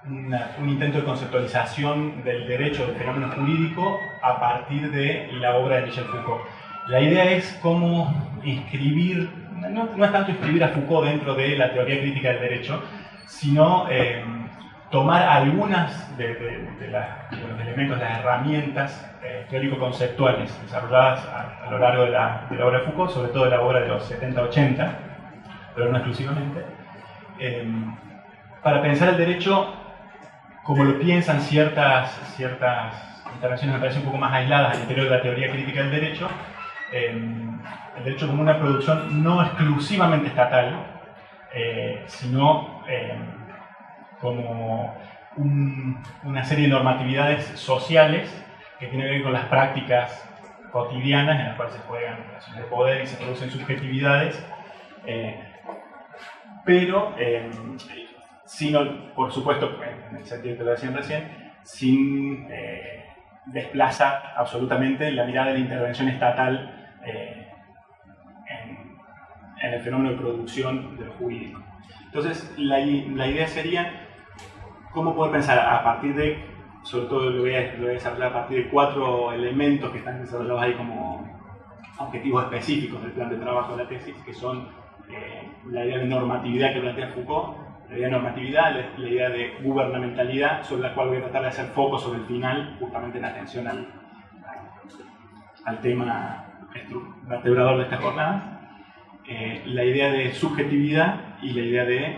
un intento de conceptualización del derecho del fenómeno jurídico a partir de la obra de Michel Foucault. La idea es cómo inscribir, no es tanto inscribir a Foucault dentro de la teoría crítica del derecho, sino tomar algunas de los elementos, las herramientas teórico-conceptuales desarrolladas a lo largo de la obra de Foucault, sobre todo de la obra de los 70-80, pero no exclusivamente, para pensar el derecho como lo piensan ciertas intervenciones, me parecen un poco más aisladas al interior de la teoría crítica del derecho, el derecho como una producción no exclusivamente estatal, sino como una serie de normatividades sociales que tienen que ver con las prácticas cotidianas en las cuales se juegan relaciones de poder y se producen subjetividades, pero sino, por supuesto, en el sentido que lo decían recién, sin desplazar absolutamente la mirada de la intervención estatal en el fenómeno de producción de lo jurídico. Entonces, la idea sería cómo poder pensar a partir de, sobre todo lo voy a desarrollar a partir de 4 elementos que están desarrollados ahí como objetivos específicos del plan de trabajo de la tesis, que son la idea de normatividad que plantea Foucault, la idea de normatividad, la idea de gubernamentalidad, sobre la cual voy a tratar de hacer foco sobre el final, justamente en atención al tema vertebrador de esta jornada, la idea de subjetividad y la idea de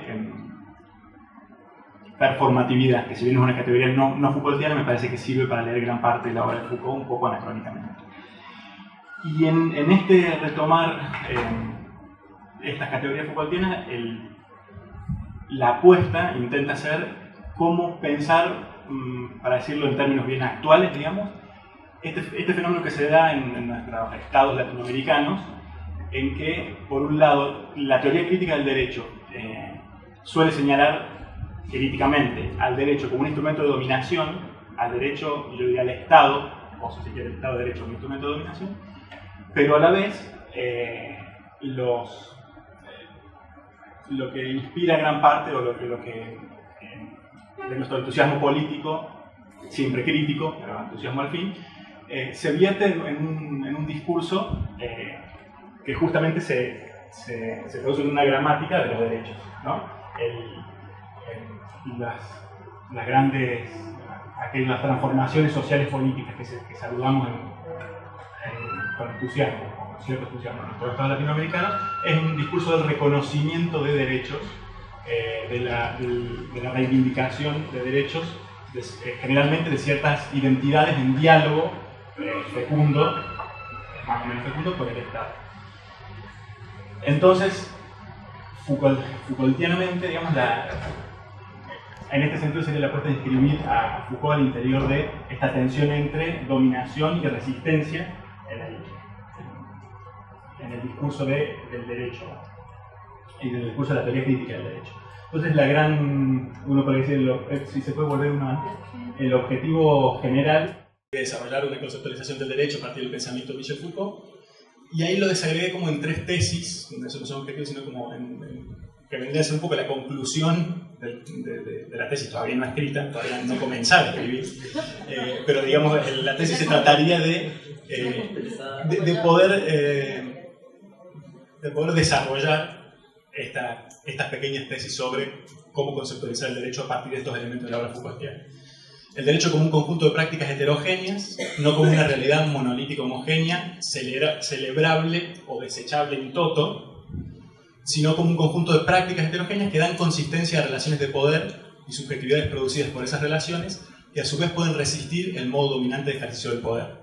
performatividad, que si bien es una categoría no Foucaultiana, me parece que sirve para leer gran parte de la obra de Foucault un poco anacrónicamente. Y en este retomar estas categorías Foucaultianas, la apuesta intenta ser cómo pensar, para decirlo en términos bien actuales, digamos, este fenómeno que se da en nuestros estados latinoamericanos, en que, por un lado, la teoría crítica del derecho suele señalar críticamente al derecho como un instrumento de dominación, al derecho, yo diría al Estado, o si se quiere el Estado de Derecho como un instrumento de dominación, pero a la vez lo que inspira gran parte, o lo que de nuestro entusiasmo político, siempre crítico, pero entusiasmo al fin, se vierte en un discurso que justamente se traduce en una gramática de los derechos, ¿no? Las grandes, aquellas transformaciones sociales políticas que saludamos con entusiasmo, con cierto entusiasmo en nuestros estados latinoamericanos, es un discurso del reconocimiento de derechos, de la reivindicación de derechos, generalmente de ciertas identidades en diálogo fecundo, más o menos fecundo, con el Estado. Entonces, Foucaultianamente, digamos, en este sentido sería la apuesta de inscribir a Foucault al interior de esta tensión entre dominación y resistencia en el discurso del derecho y del discurso de la teoría crítica del derecho. Entonces uno podría decir, si se puede volver uno antes, el objetivo general de desarrollar una conceptualización del derecho a partir del pensamiento de Michel Foucault, y ahí lo desagregué como en 3 tesis, no son objetivos, sino como que vendría a ser un poco la conclusión de la tesis, todavía no escrita, todavía no comenzada a escribir, pero digamos, la tesis se trataría de poder desarrollar estas pequeñas tesis sobre cómo conceptualizar el derecho a partir de estos elementos de la obra Foucaultiana. El derecho como un conjunto de prácticas heterogéneas, no como una realidad monolítica homogénea, celebrable o desechable in toto, sino como un conjunto de prácticas heterogéneas que dan consistencia a relaciones de poder y subjetividades producidas por esas relaciones, que a su vez pueden resistir el modo dominante de ejercicio del poder.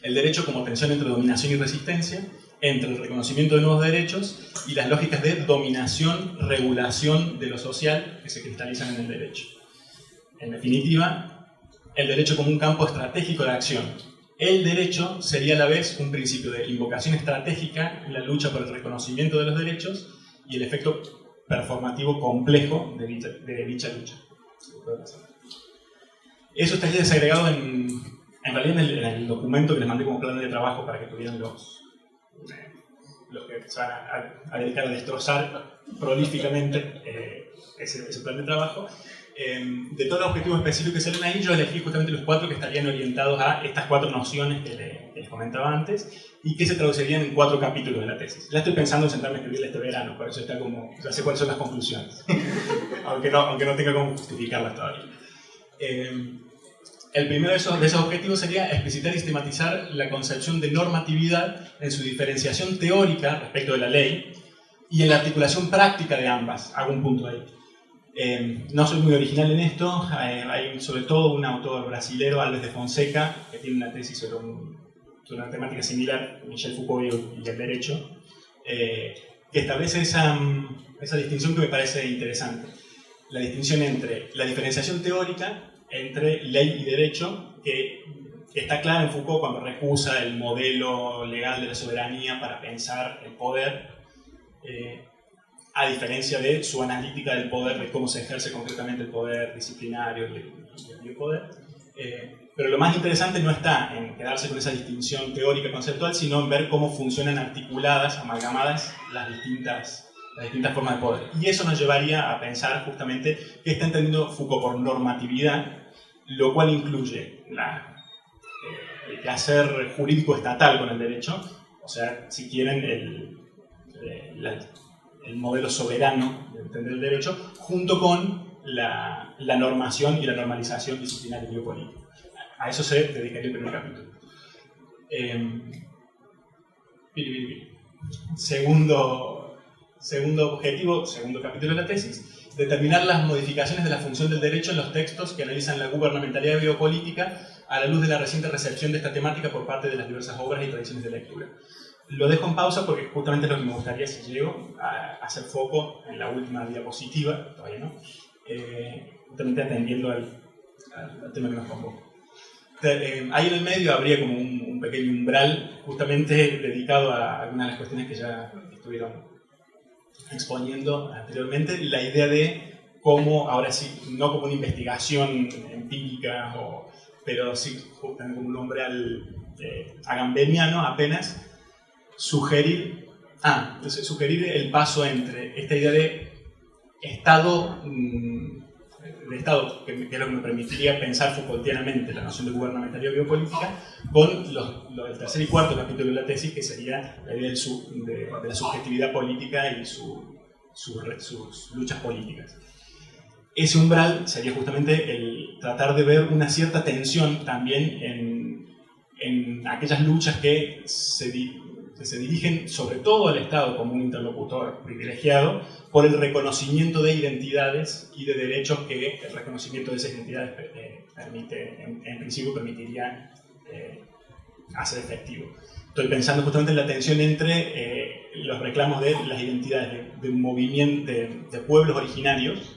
El derecho como tensión entre dominación y resistencia, entre el reconocimiento de nuevos derechos y las lógicas de dominación, regulación de lo social que se cristalizan en el derecho. En definitiva, el derecho como un campo estratégico de acción. El derecho sería a la vez un principio de invocación estratégica en la lucha por el reconocimiento de los derechos y el efecto performativo complejo de dicha lucha. Eso estaría desagregado en realidad en el documento que les mandé como plan de trabajo para que tuvieran los que se van a dedicar a destrozar prolíficamente ese plan de trabajo. De todos los objetivos específicos que salen ahí, yo elegí justamente los 4 que estarían orientados a estas 4 nociones que les comentaba antes y que se traducirían en 4 capítulos de la tesis. Ya estoy pensando en sentarme a escribirla este verano, por eso está como, ya sé cuáles son las conclusiones, aunque no tenga cómo justificarlas todavía. El primero de esos objetivos sería explicitar y sistematizar la concepción de normatividad en su diferenciación teórica respecto de la ley y en la articulación práctica de ambas. Hago un punto ahí. No soy muy original en esto, hay sobre todo un autor brasilero, Alves de Fonseca, que tiene una tesis sobre una temática similar, Michel Foucault y el derecho, que establece esa distinción que me parece interesante. La distinción entre la diferenciación teórica entre ley y derecho, que está clara en Foucault cuando recusa el modelo legal de la soberanía para pensar el poder, a diferencia de su analítica del poder, de cómo se ejerce concretamente el poder disciplinario y el poder. Pero lo más interesante no está en quedarse con esa distinción teórica conceptual, sino en ver cómo funcionan articuladas, amalgamadas las distintas formas de poder. Y eso nos llevaría a pensar justamente qué está entendiendo Foucault por normatividad, lo cual incluye el quehacer jurídico estatal con el derecho, o sea, si quieren, el modelo soberano de entender el derecho, junto con la normación y la normalización disciplinaria y biopolítica. A eso se dedicaría el primer capítulo. Segundo objetivo, segundo capítulo de la tesis, determinar las modificaciones de la función del derecho en los textos que analizan la gubernamentalidad biopolítica a la luz de la reciente recepción de esta temática por parte de las diversas obras y tradiciones de lectura. Lo dejo en pausa porque justamente es lo que me gustaría, si llego, a hacer foco en la última diapositiva, todavía no, justamente atendiendo al tema que nos convoca. Ahí en el medio habría como un pequeño umbral justamente dedicado a algunas de las cuestiones que ya estuvieron exponiendo anteriormente, la idea de cómo, ahora sí, no como una investigación empírica, pero sí justamente como un umbral agambeniano apenas, sugerir Entonces sugerir el paso entre esta idea de Estado, que es lo que me permitiría pensar Foucaultianamente la noción de gubernamentalidad biopolítica, con el tercer y cuarto capítulo de la tesis, que sería la idea de la subjetividad política y sus luchas políticas. Ese umbral sería justamente el tratar de ver una cierta tensión también en aquellas luchas que se dirigen sobre todo al Estado como un interlocutor privilegiado por el reconocimiento de identidades y de derechos que el reconocimiento de esas identidades en principio permitiría hacer efectivo. Estoy pensando justamente en la tensión entre los reclamos de las identidades de un movimiento de pueblos originarios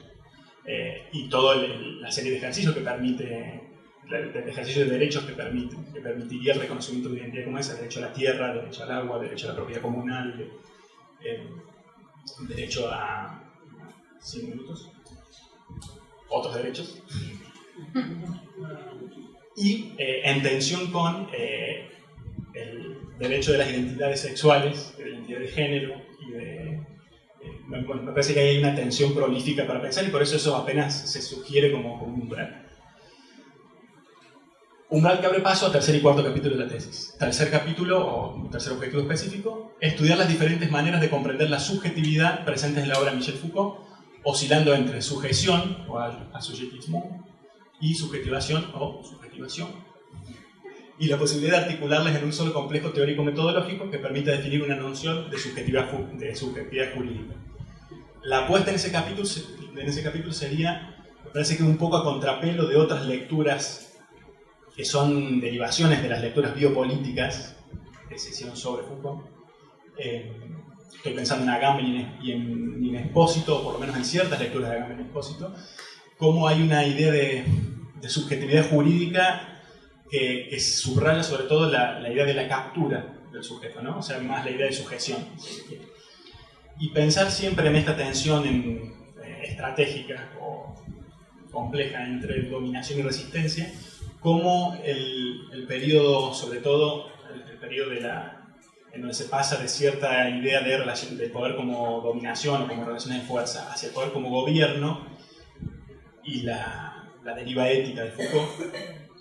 y toda la serie de ejercicios que permite, el ejercicio de derechos que permitiría el reconocimiento de identidad como esa: derecho a la tierra, derecho al agua, derecho a la propiedad comunal, derecho a 5 minutos, otros derechos, y en tensión con el derecho de las identidades sexuales, de la identidad de género y me parece que hay una tensión prolífica para pensar, y por eso apenas se sugiere como un umbral. Umbral que abre paso al tercer y cuarto capítulo de la tesis. Tercer capítulo, o tercer objetivo específico: estudiar las diferentes maneras de comprender la subjetividad presentes en la obra de Michel Foucault, oscilando entre sujeción o assujettismo y subjetivación o subjetivación, y la posibilidad de articularlas en un solo complejo teórico-metodológico que permita definir una noción de subjetividad jurídica. La apuesta en ese capítulo sería, me parece que un poco a contrapelo de otras lecturas que son derivaciones de las lecturas biopolíticas que se hicieron sobre Foucault. Estoy pensando en Agamben y en Espósito, o por lo menos en ciertas lecturas de Agamben y Espósito, cómo hay una idea de subjetividad jurídica que subraya sobre todo la idea de la captura del sujeto, ¿no? O sea, más la idea de sujeción, si se quiere. Y pensar siempre en esta tensión estratégica o compleja entre dominación y resistencia, como el periodo, sobre todo el periodo en donde se pasa de cierta idea de poder como dominación o como relaciones de fuerza hacia el poder como gobierno y la deriva ética de Foucault,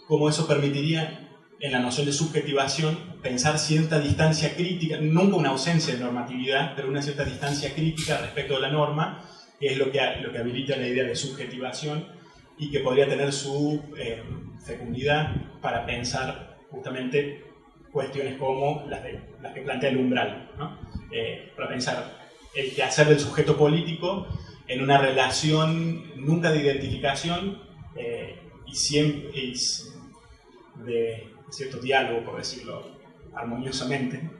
cómo eso permitiría en la noción de subjetivación pensar cierta distancia crítica, nunca una ausencia de normatividad, pero una cierta distancia crítica respecto de la norma, que es lo que habilita la idea de subjetivación y que podría tener su fecundidad para pensar justamente cuestiones como las que plantea el umbral, ¿no? Para pensar el quehacer del sujeto político en una relación nunca de identificación y siempre de cierto diálogo, por decirlo armoniosamente,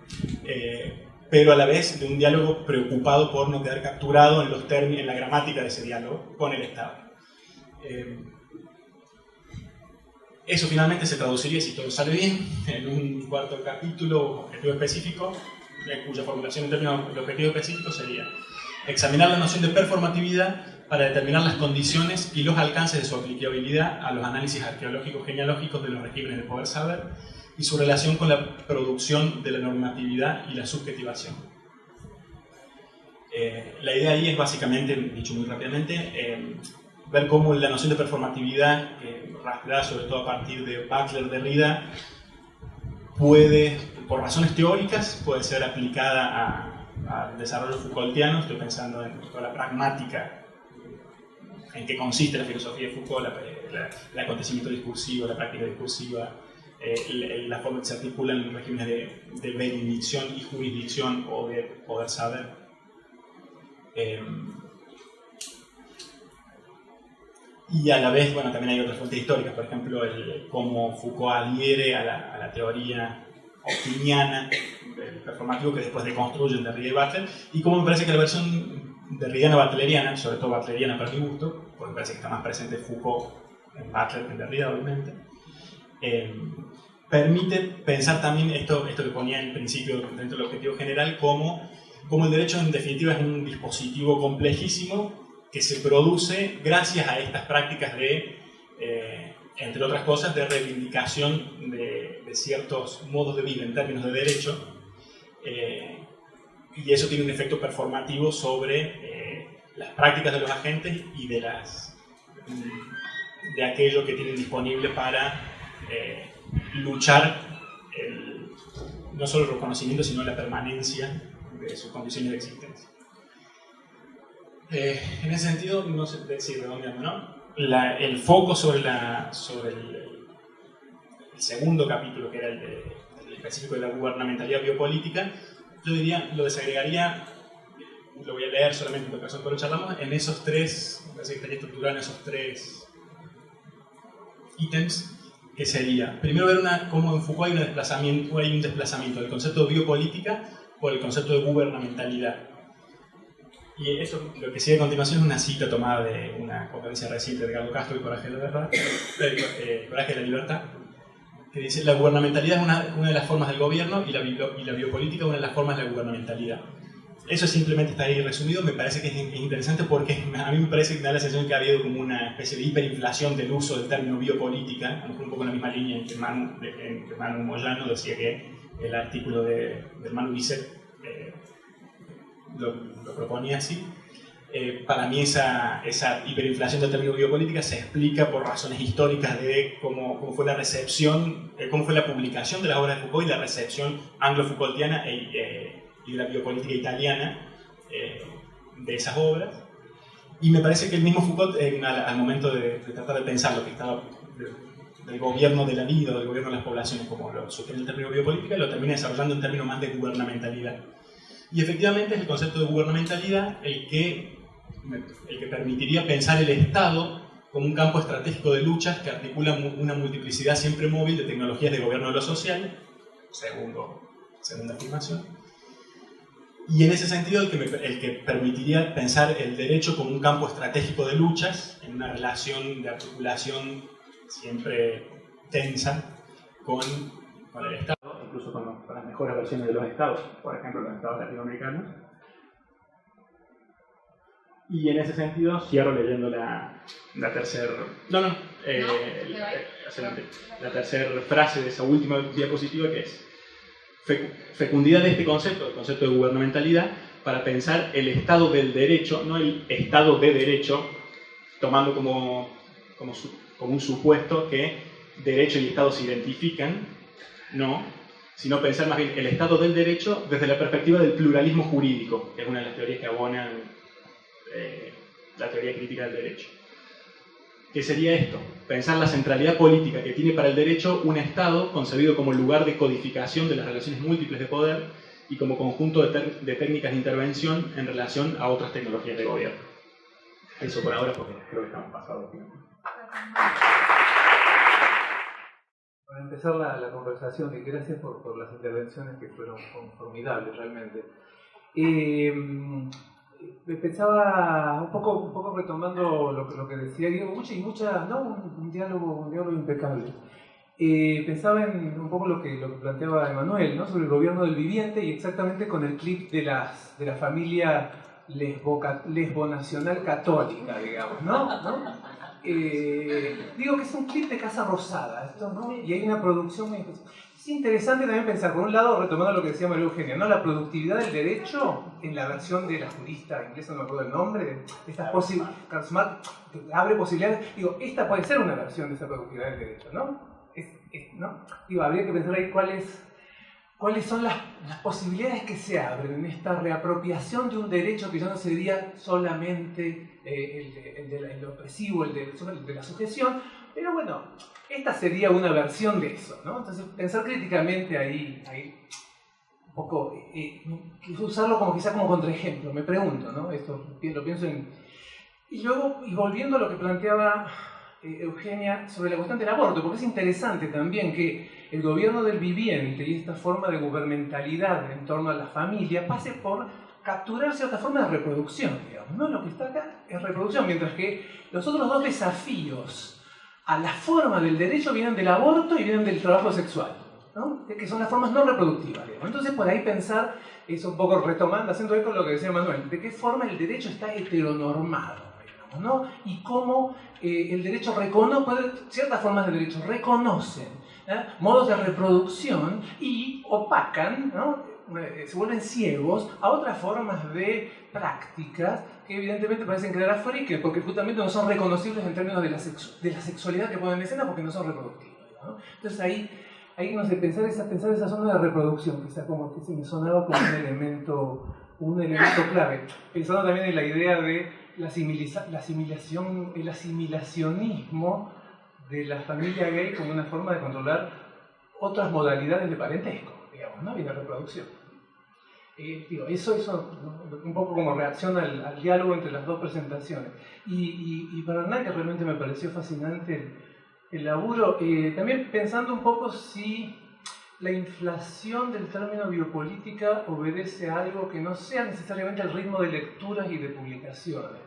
pero a la vez de un diálogo preocupado por no quedar capturado en los términos, en la gramática de ese diálogo con el Estado. Eso finalmente se traduciría, si todo sale bien, en un cuarto capítulo objetivo específico, cuya formulación en términos de objetivo específico sería examinar la noción de performatividad para determinar las condiciones y los alcances de su aplicabilidad a los análisis arqueológicos genealógicos de los regímenes de poder saber y su relación con la producción de la normatividad y la subjetivación. La idea ahí es básicamente, dicho muy rápidamente, ver cómo la noción de performatividad, rastreada sobre todo a partir de Butler-Derrida, puede, por razones teóricas, puede ser aplicada al desarrollo Foucaultiano. Estoy pensando en toda la pragmática, en qué consiste la filosofía de Foucault, el acontecimiento discursivo, la práctica discursiva, la forma en que se articulan los regímenes de benedicción y jurisdicción o de poder saber. Y a la vez, bueno, también hay otras fuentes históricas, por ejemplo, cómo Foucault adhiere a la teoría optimiana del performativo que después deconstruyen Derrida y Butler, y cómo me parece que la versión derridiana-butleriana, sobre todo butleriana para mi gusto, porque me parece que está más presente Foucault en Butler que en Derrida, obviamente, permite pensar también esto que ponía en principio dentro del objetivo general, como el derecho en definitiva es un dispositivo complejísimo que se produce gracias a estas prácticas de, entre otras cosas, de reivindicación de ciertos modos de vida en términos de derecho, y eso tiene un efecto performativo sobre las prácticas de los agentes y de aquello que tienen disponible para luchar no solo el reconocimiento, sino la permanencia de sus condiciones de existencia. En ese sentido, no sé decir redondeando, ¿no? El foco sobre el segundo capítulo, que era el específico de la gubernamentalidad biopolítica, yo diría, lo desagregaría, lo voy a leer solamente en ocasión por lo charlamos, en esos tres, me parece que estaría estructurado en esos tres ítems, que sería, primero ver cómo en Foucault hay un desplazamiento del concepto de biopolítica por el concepto de gubernamentalidad. Y eso, lo que sigue a continuación es una cita tomada de una conferencia reciente de Carlos Castro, El coraje de la libertad, que dice: la gubernamentalidad es una de las formas del gobierno y la biopolítica una de las formas de la gubernamentalidad. Eso simplemente está ahí resumido. Me parece que es interesante porque a mí me parece que me da la sensación que ha habido como una especie de hiperinflación del uso del término biopolítica, un poco en la misma línea en que Manu Moyano decía que el artículo de Manu Bisset lo proponía así. Para mí esa hiperinflación del término biopolítica se explica por razones históricas de cómo fue la recepción, cómo fue la publicación de las obras de Foucault y la recepción anglo-Foucaultiana y de la biopolítica italiana de esas obras. Y me parece que el mismo Foucault, al momento de tratar de pensar lo que estaba del gobierno de la vida, del gobierno de las poblaciones, como lo sugiere el término biopolítica, lo termina desarrollando en términos más de gubernamentalidad. Y efectivamente es el concepto de gubernamentalidad el que permitiría pensar el Estado como un campo estratégico de luchas que articula una multiplicidad siempre móvil de tecnologías de gobierno de lo social, segunda afirmación. Y en ese sentido el que permitiría pensar el derecho como un campo estratégico de luchas en una relación de articulación siempre tensa con el Estado, incluso con las mejores versiones de los Estados, por ejemplo los Estados latinoamericanos. Y en ese sentido cierro leyendo la tercera frase de esa última diapositiva, que es: fecundidad de este concepto, el concepto de gubernamentalidad, para pensar el Estado del derecho, no el Estado de derecho, tomando como un supuesto que derecho y Estado se identifican, no, sino pensar más bien el Estado del derecho desde la perspectiva del pluralismo jurídico, que es una de las teorías que abonan la teoría crítica del derecho. ¿Qué sería esto? Pensar la centralidad política que tiene para el derecho un Estado concebido como lugar de codificación de las relaciones múltiples de poder y como conjunto de técnicas de intervención en relación a otras tecnologías de gobierno. Eso por ahora, porque creo que estamos pasados de tiempo. Para empezar la conversación, y gracias por las intervenciones que fueron formidables realmente. Pensaba un poco retomando lo que decía Diego, un diálogo impecable. Pensaba en un poco lo que planteaba Emanuel, ¿no? Sobre el gobierno del viviente, y exactamente con el clip de la familia lesbonacional católica, digamos, ¿no? Digo que es un clip de Casa Rosada, esto, ¿no? Y hay una producción muy especial. Es interesante también pensar, por un lado, retomando lo que decía María Eugenia, ¿no? La productividad del derecho, en la versión de la jurista inglesa, no me acuerdo el nombre, Karl Smart, abre posibilidades. Digo, esta puede ser una versión de esa productividad del derecho, ¿no? ¿No? Digo, habría que pensar ahí cuáles son las posibilidades que se abren en esta reapropiación de un derecho que ya no sería solamente el opresivo, el de la sujeción, pero bueno, esta sería una versión de eso, ¿no? Entonces, pensar críticamente ahí un poco, usarlo quizá como contraejemplo, me pregunto, ¿no? Esto lo pienso en... Y luego, y volviendo a lo que planteaba Eugenia sobre la cuestión del aborto, porque es interesante también que el gobierno del viviente y esta forma de gubernamentalidad en torno a la familia pase por capturar cierta forma de reproducción, digamos, ¿no? Lo que está acá es reproducción, mientras que los otros dos desafíos a la forma del derecho vienen del aborto y vienen del trabajo sexual, ¿no? Que son las formas no reproductivas, digamos. Entonces, por ahí pensar, eso un poco retomando, haciendo eco lo que decía Manuel, de qué forma el derecho está heteronormado, digamos, ¿no? Y cómo el derecho ciertas formas de derecho reconocen modos de reproducción y opacan, ¿no? se vuelven ciegos a otras formas de prácticas que evidentemente parecen quedar afuera y que porque justamente no son reconocibles en términos de la sexualidad que ponen en escena porque no son reproductivas, ¿no? Entonces ahí no sé, pensar esa zona de reproducción, quizá como que se me sonaba como un elemento clave. Pensando también en la idea de la asimilación, el asimilacionismo de la familia gay como una forma de controlar otras modalidades de parentesco, digamos, ¿no? Y de reproducción. Eso ¿no? Un poco como reacción al diálogo entre las dos presentaciones. Y para Hernán, que realmente me pareció fascinante el laburo, también pensando un poco si la inflación del término biopolítica obedece a algo que no sea necesariamente el ritmo de lecturas y de publicaciones,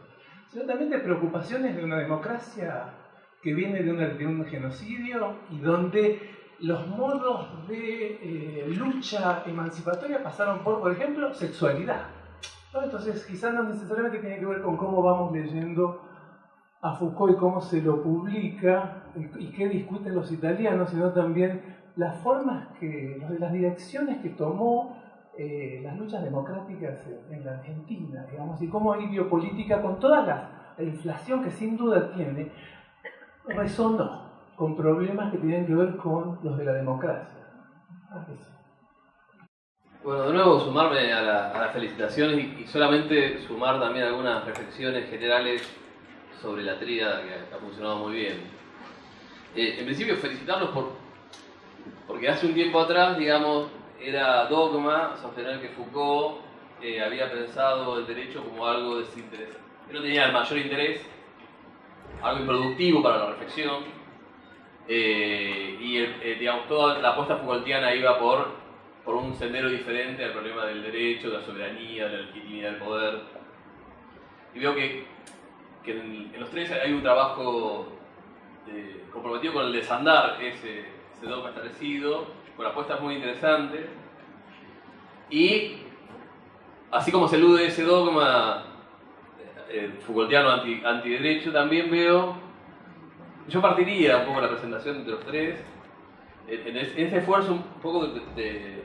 sino también de preocupaciones de una democracia que viene de un genocidio y donde los modos de lucha emancipatoria pasaron por ejemplo, sexualidad, ¿no? Entonces quizás no necesariamente tiene que ver con cómo vamos leyendo a Foucault y cómo se lo publica y qué discuten los italianos, sino también las formas las direcciones que tomó las luchas democráticas en la Argentina, digamos, y cómo hay biopolítica con toda la inflación que sin duda tiene, resonó con problemas que tienen que ver con los de la democracia. Bueno, de nuevo sumarme a las felicitaciones y solamente sumar también algunas reflexiones generales sobre la tríada que ha funcionado muy bien. En principio felicitarlos porque hace un tiempo atrás, digamos, era dogma sostener que Foucault había pensado el derecho como algo desinteresado, que no tenía el mayor interés, algo improductivo para la reflexión, digamos, toda la apuesta Foucaultiana iba por un sendero diferente al problema del derecho, de la soberanía, de la legitimidad del poder. Y veo que en los tres hay un trabajo comprometido con el desandar ese dogma establecido, con apuestas muy interesantes. Y así como se elude ese dogma Foucaultiano antiderecho, también veo, yo partiría un poco la presentación entre los tres en ese esfuerzo un poco de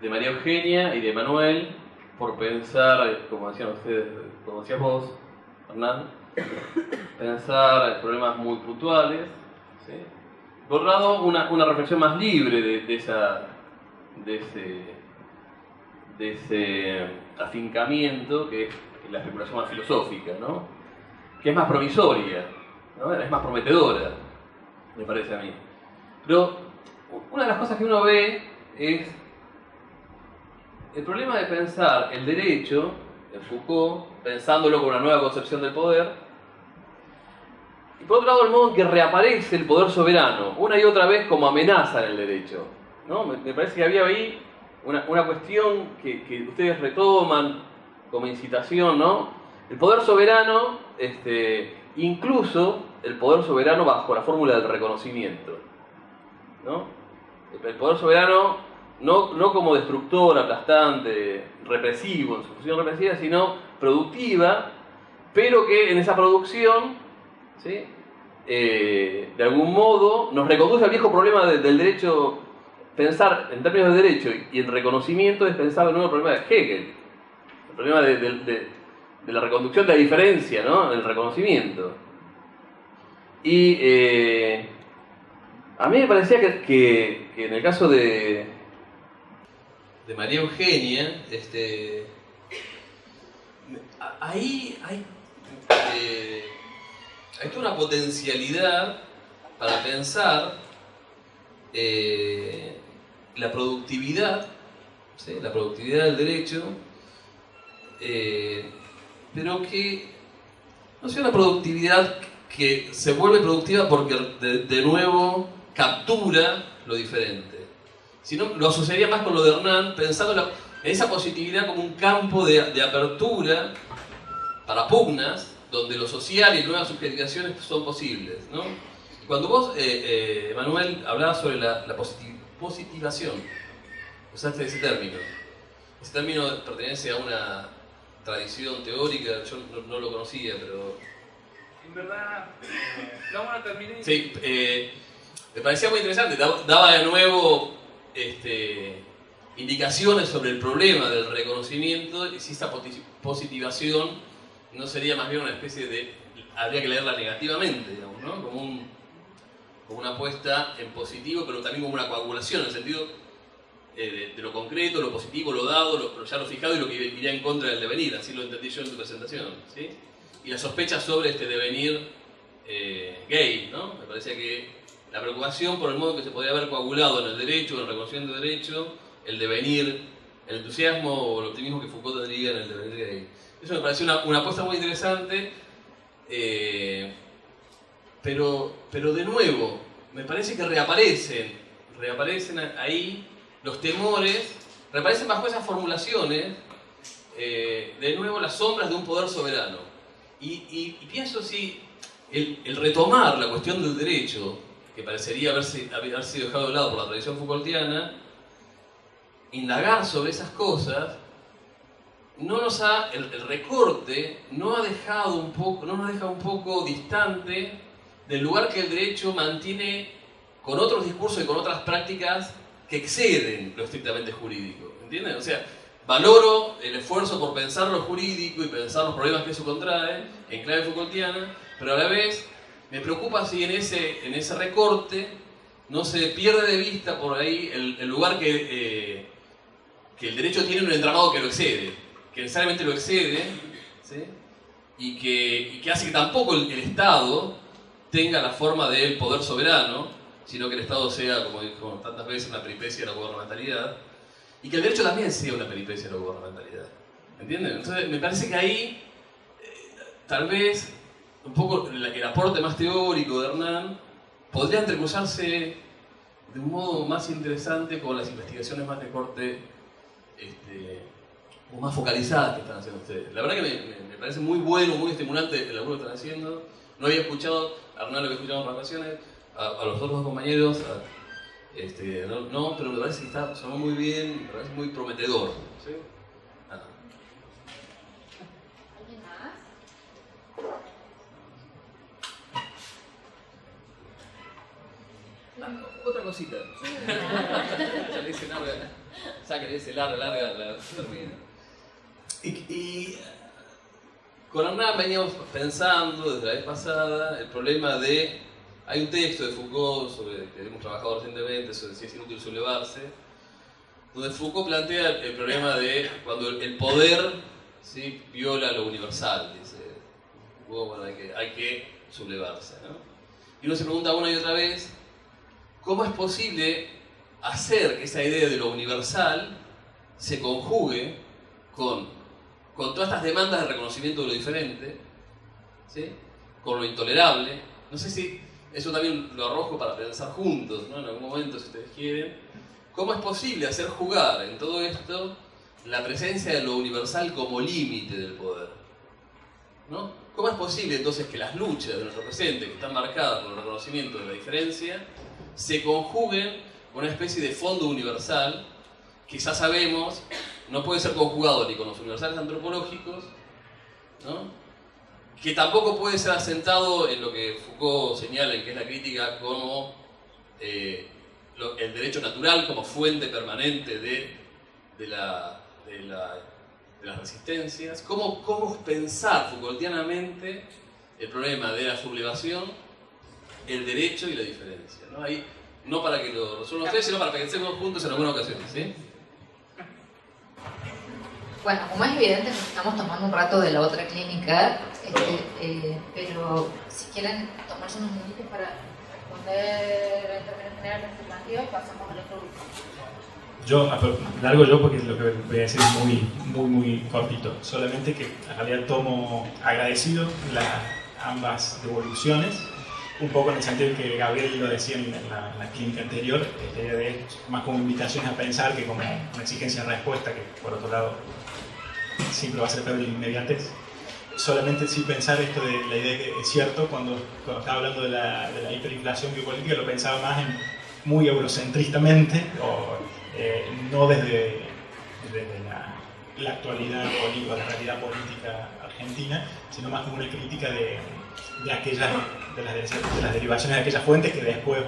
María Eugenia y de Manuel por pensar, como decían ustedes, como decías vos, Hernán, pensar problemas muy puntuales, ¿sí? Por otro lado, una reflexión más libre de ese afincamiento que es la especulación más filosófica, ¿no? Que es más promisoria, ¿no? Es más prometedora, me parece a mí. Pero una de las cosas que uno ve es el problema de pensar el derecho en Foucault, pensándolo con una nueva concepción del poder, y por otro lado el modo en que reaparece el poder soberano una y otra vez como amenaza en el derecho, ¿no? Me parece que había ahí una cuestión que ustedes retoman como incitación, ¿no? El poder soberano, incluso el poder soberano bajo la fórmula del reconocimiento, ¿no? El poder soberano no como destructor, aplastante, represivo, en su función represiva, sino productiva, pero que en esa producción, ¿sí? De algún modo nos reconduce al viejo problema del derecho. Pensar en términos de derecho y en reconocimiento es pensar el nuevo problema de Hegel, el problema de la reconducción de la diferencia, ¿no? El reconocimiento. Y a mí me parecía que en el caso de María Eugenia, ahí hay toda una potencialidad para pensar la productividad, ¿sí? La productividad del derecho, pero que no sea una productividad que se vuelve productiva porque de nuevo captura lo diferente, sino lo asociaría más con lo de Hernán, pensando en esa positividad como un campo de apertura para pugnas, donde lo social y nuevas subjetivaciones son posibles, ¿no? Cuando vos, Manuel, hablabas sobre la positivación, usaste ese término. Ese término pertenece a una tradición teórica, yo no lo conocía, pero... En verdad, no terminé. Sí, me parecía muy interesante, daba de nuevo indicaciones sobre el problema del reconocimiento y si esa positivación no sería más bien una especie de, habría que leerla negativamente, digamos, ¿no? Como una apuesta en positivo, pero también como una coagulación, en el sentido de lo concreto, lo positivo, lo dado, ya lo fijado y lo que iría en contra del devenir, así lo entendí yo en tu presentación, ¿sí? Y la sospecha sobre este devenir gay, ¿no? Me parecía que la preocupación por el modo que se podría haber coagulado en el derecho, en el reconocimiento del derecho, el devenir, el entusiasmo o el optimismo que Foucault tendría en el devenir gay. Eso me pareció una apuesta muy interesante, pero de nuevo, me parece que reaparecen ahí los temores, reaparecen bajo esas formulaciones, de nuevo las sombras de un poder soberano. Y pienso si el retomar la cuestión del derecho, que parecería haber sido dejado de lado por la tradición Foucaultiana, indagar sobre esas cosas, el recorte no nos deja un poco distante del lugar que el derecho mantiene con otros discursos y con otras prácticas que exceden lo estrictamente jurídico, ¿entienden? O sea, valoro el esfuerzo por pensar lo jurídico y pensar los problemas que eso contrae en clave Foucaultiana, pero a la vez me preocupa si en ese recorte no se pierde de vista por ahí el lugar que el derecho tiene un entramado que lo excede, que necesariamente lo excede, ¿sí? y que hace que tampoco el Estado tenga la forma del poder soberano, sino que el Estado sea, como dijo tantas veces, una peripecia de la gubernamentalidad, y que el derecho también sea una peripecia de la gubernamentalidad. ¿Entienden? Entonces me parece que ahí, tal vez, un poco el aporte más teórico de Hernán podría entrecruzarse de un modo más interesante con las investigaciones más de corte o más focalizadas que están haciendo ustedes. La verdad que me parece muy bueno, muy estimulante el laburo que están haciendo. No había escuchado, a Hernán lo que escuchamos en vacaciones, a los otros dos compañeros, pero me parece que sonó muy bien, me parece muy prometedor. ¿Sí? ¿Alguien más? Otra cosita. Ya le dice larga, sáquenle ese larga, termina. Y con Hernán veníamos pensando desde la vez pasada el problema de... Hay un texto de Foucault sobre que hemos trabajado recientemente sobre si es inútil sublevarse, donde Foucault plantea el problema de cuando el poder, ¿sí?, viola lo universal, dice Foucault, bueno, hay que sublevarse, ¿no? Y uno se pregunta una y otra vez, ¿cómo es posible hacer que esa idea de lo universal se conjugue con todas estas demandas de reconocimiento de lo diferente, ¿sí?, con lo intolerable? No sé si eso también lo arrojo para pensar juntos, ¿no?, en algún momento, si ustedes quieren. ¿Cómo es posible hacer jugar en todo esto la presencia de lo universal como límite del poder? ¿No? ¿Cómo es posible entonces que las luchas de nuestro presente, que están marcadas por el reconocimiento de la diferencia, se conjuguen con una especie de fondo universal que ya sabemos no puede ser conjugado ni con los universales antropológicos, ¿no?, que tampoco puede ser asentado en lo que Foucault señala, que es la crítica como el derecho natural como fuente permanente de las resistencias? ¿Cómo pensar Foucaultianamente el problema de la sublevación, el derecho y la diferencia, ¿no? Ahí, no para que lo resuelvan ustedes, sino para que pensemos juntos en alguna ocasión, ¿sí? Bueno, como es evidente, nos estamos tomando un rato de la otra clínica, pero si quieren tomarse unos minutos para responder en términos generales de este planteo, pasamos al otro grupo. Largo yo porque lo que voy a decir es muy cortito. Solamente que en realidad tomo agradecido ambas devoluciones, un poco en el sentido de que Gabriel lo decía en la clínica anterior, la idea de más como invitaciones a pensar que como una exigencia de respuesta, que por otro lado siempre va a ser peor el inmediatez. Solamente sí pensar esto de la idea que es cierto, cuando estaba hablando de la hiperinflación biopolítica lo pensaba más muy eurocentristamente, no desde la actualidad política, la realidad política argentina, sino más como una crítica de las derivaciones de aquellas fuentes que después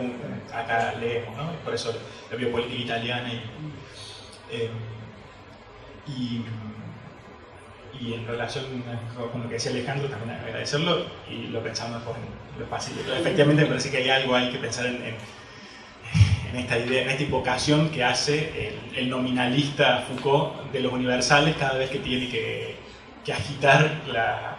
acá leemos, ¿no? Por eso la biopolítica italiana Y en relación con lo que decía Alejandro, también agradecerlo y lo pensamos mejor en lo fácil. Efectivamente me parece que hay algo, hay que pensar en esta idea, en esta invocación que hace el nominalista Foucault de los universales cada vez que tiene que agitar la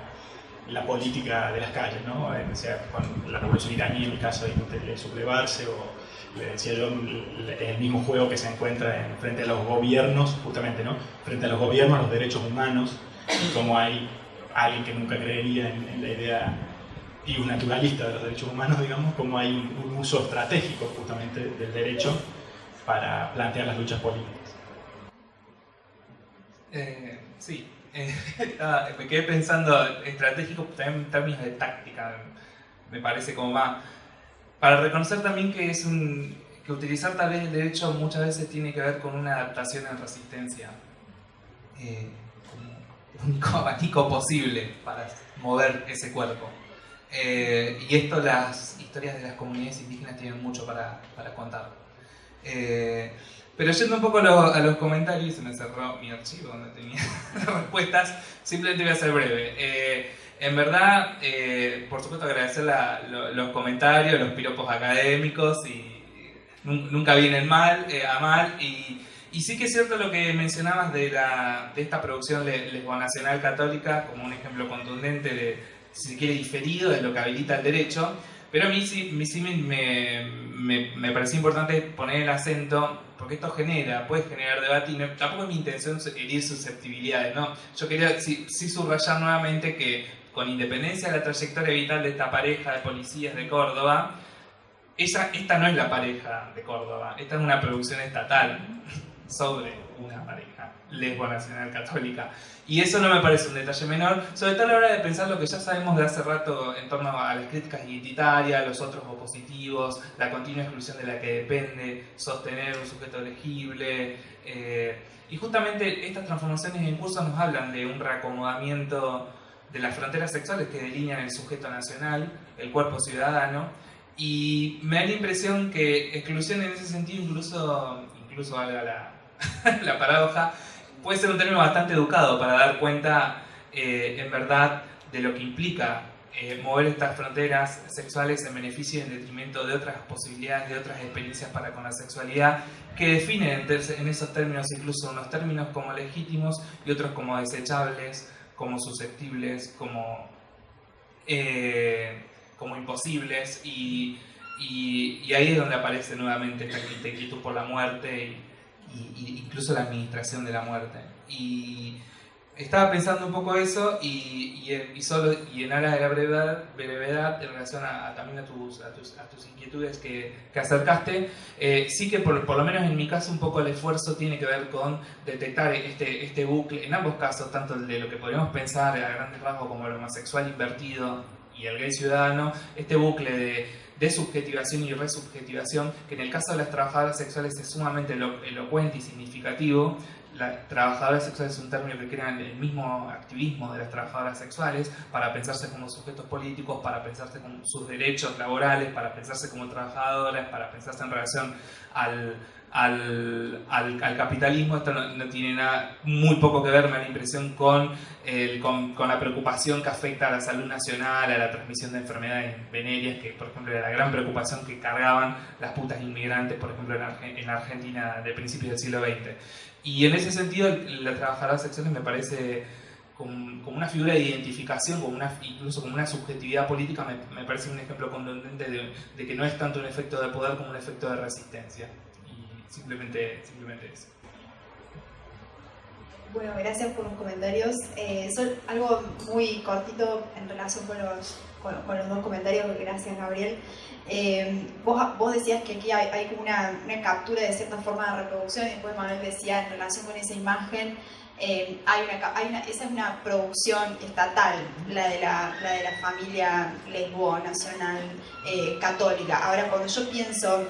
política de las calles, ¿no? O sea, con la revolución iraní, en el caso de sublevarse, o le decía yo, el mismo juego que se encuentra frente a los gobiernos, justamente, ¿no? Frente a los gobiernos, los derechos humanos, y como hay alguien que nunca creería en la idea y un naturalista de los derechos humanos, digamos, como hay un uso estratégico justamente del derecho para plantear las luchas políticas. Sí, me quedé pensando estratégico también en términos de táctica, me parece como más, para reconocer también que que utilizar tal vez el derecho muchas veces tiene que ver con una adaptación en resistencia. Como único abanico posible para mover ese cuerpo. Y esto las historias de las comunidades indígenas tienen mucho para contar. Pero yendo un poco a los comentarios, se me cerró mi archivo donde tenía respuestas, simplemente voy a ser breve. En verdad, por supuesto agradecer los comentarios, los piropos académicos, y nunca vienen a mal. Y sí que es cierto lo que mencionabas de esta producción lesbonacional católica como un ejemplo contundente de, si se quiere, diferido de lo que habilita el derecho, pero a mí sí me pareció importante poner el acento, porque esto puede generar debate, y tampoco es mi intención herir susceptibilidades, ¿no? Yo quería sí subrayar nuevamente que, con independencia de la trayectoria vital de esta pareja de policías de Córdoba, esta no es la pareja de Córdoba, esta es una producción estatal sobre una pareja lesbo-nacional católica. Y eso no me parece un detalle menor, sobre todo a la hora de pensar lo que ya sabemos de hace rato en torno a las críticas identitarias, los otros opositivos, la continua exclusión de la que depende sostener un sujeto elegible. Y justamente estas transformaciones en curso nos hablan de un reacomodamiento de las fronteras sexuales que delinean el sujeto nacional, el cuerpo ciudadano, y me da la impresión que exclusión en ese sentido, incluso valga la paradoja, puede ser un término bastante educado para dar cuenta en verdad de lo que implica mover estas fronteras sexuales en beneficio y en detrimento de otras posibilidades, de otras experiencias para con la sexualidad, que definen en esos términos incluso unos términos como legítimos y otros como desechables, como susceptibles, como imposibles, y ahí es donde aparece nuevamente esta inquietud por la muerte y incluso la administración de la muerte. Y estaba pensando un poco eso y en aras de la brevedad en relación también a tus inquietudes que acercaste, sí que por lo menos en mi caso un poco el esfuerzo tiene que ver con detectar este bucle, en ambos casos, tanto el de lo que podríamos pensar a grandes rasgos como el homosexual invertido y el gay ciudadano, este bucle de subjetivación y resubjetivación, que en el caso de las trabajadoras sexuales es sumamente elocuente y significativo. La trabajadora sexual es un término que crea el mismo activismo de las trabajadoras sexuales para pensarse como sujetos políticos, para pensarse con sus derechos laborales, para pensarse como trabajadoras, para pensarse en relación al capitalismo. Esto no tiene nada, muy poco que ver, me da la impresión, con la preocupación que afecta a la salud nacional, a la transmisión de enfermedades venéreas, que por ejemplo era la gran preocupación que cargaban las putas inmigrantes, por ejemplo en la Argentina de principios del siglo XX. Y en ese sentido la trabajadora sexual me parece como una figura de identificación, incluso como una subjetividad política, me parece un ejemplo contundente de que no es tanto un efecto de poder como un efecto de resistencia. Simplemente eso. Bueno, gracias por los comentarios. Algo muy cortito en relación con los dos comentarios, gracias Gabriel. Vos decías que aquí hay como una captura de cierta forma de reproducción, y después Manuel decía en relación con esa imagen, esa es una producción estatal, la de la familia lesbo nacional católica. Ahora, cuando yo pienso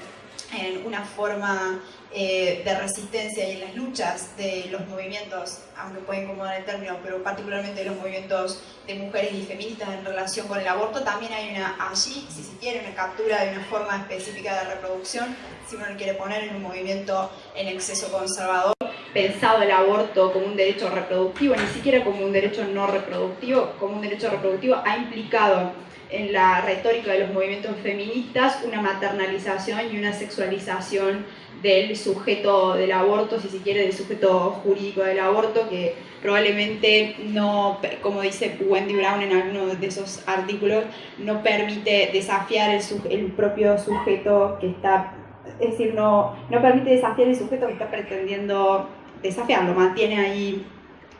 en una forma de resistencia y en las luchas de los movimientos, aunque pueden incomodar el término, pero particularmente de los movimientos de mujeres y feministas en relación con el aborto, también hay allí, si se quiere, una captura de una forma específica de reproducción, si uno lo quiere poner en un movimiento en exceso conservador, pensado el aborto como un derecho reproductivo, ni siquiera como un derecho no reproductivo, como un derecho reproductivo, ha implicado en la retórica de los movimientos feministas una maternalización y una sexualización del sujeto del aborto, si se quiere, del sujeto jurídico del aborto, que probablemente no, como dice Wendy Brown en alguno de esos artículos, no permite desafiar el propio sujeto que está, es decir, no permite desafiar el sujeto que está pretendiendo desafiarlo, mantiene ahí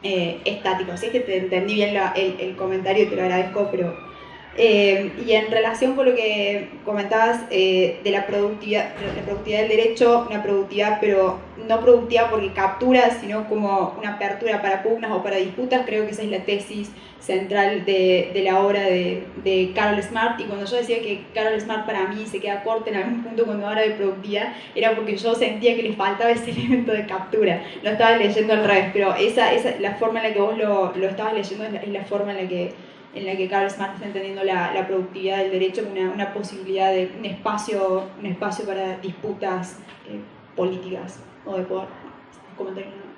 estático. Así es que te entendí bien el comentario y te lo agradezco, pero... y en relación con lo que comentabas de la productividad del derecho, una productividad, pero no productiva porque captura, sino como una apertura para pugnas o para disputas, creo que esa es la tesis central de la obra de Carol Smart. Y cuando yo decía que Carol Smart para mí se queda corta en algún punto cuando habla de productividad, era porque yo sentía que le faltaba ese elemento de captura. Lo estaba leyendo al revés, pero la forma en la que vos lo estabas leyendo es la forma en la que Carol Smart está entendiendo la productividad del derecho como una posibilidad de un espacio para disputas políticas o de poder. Comentario.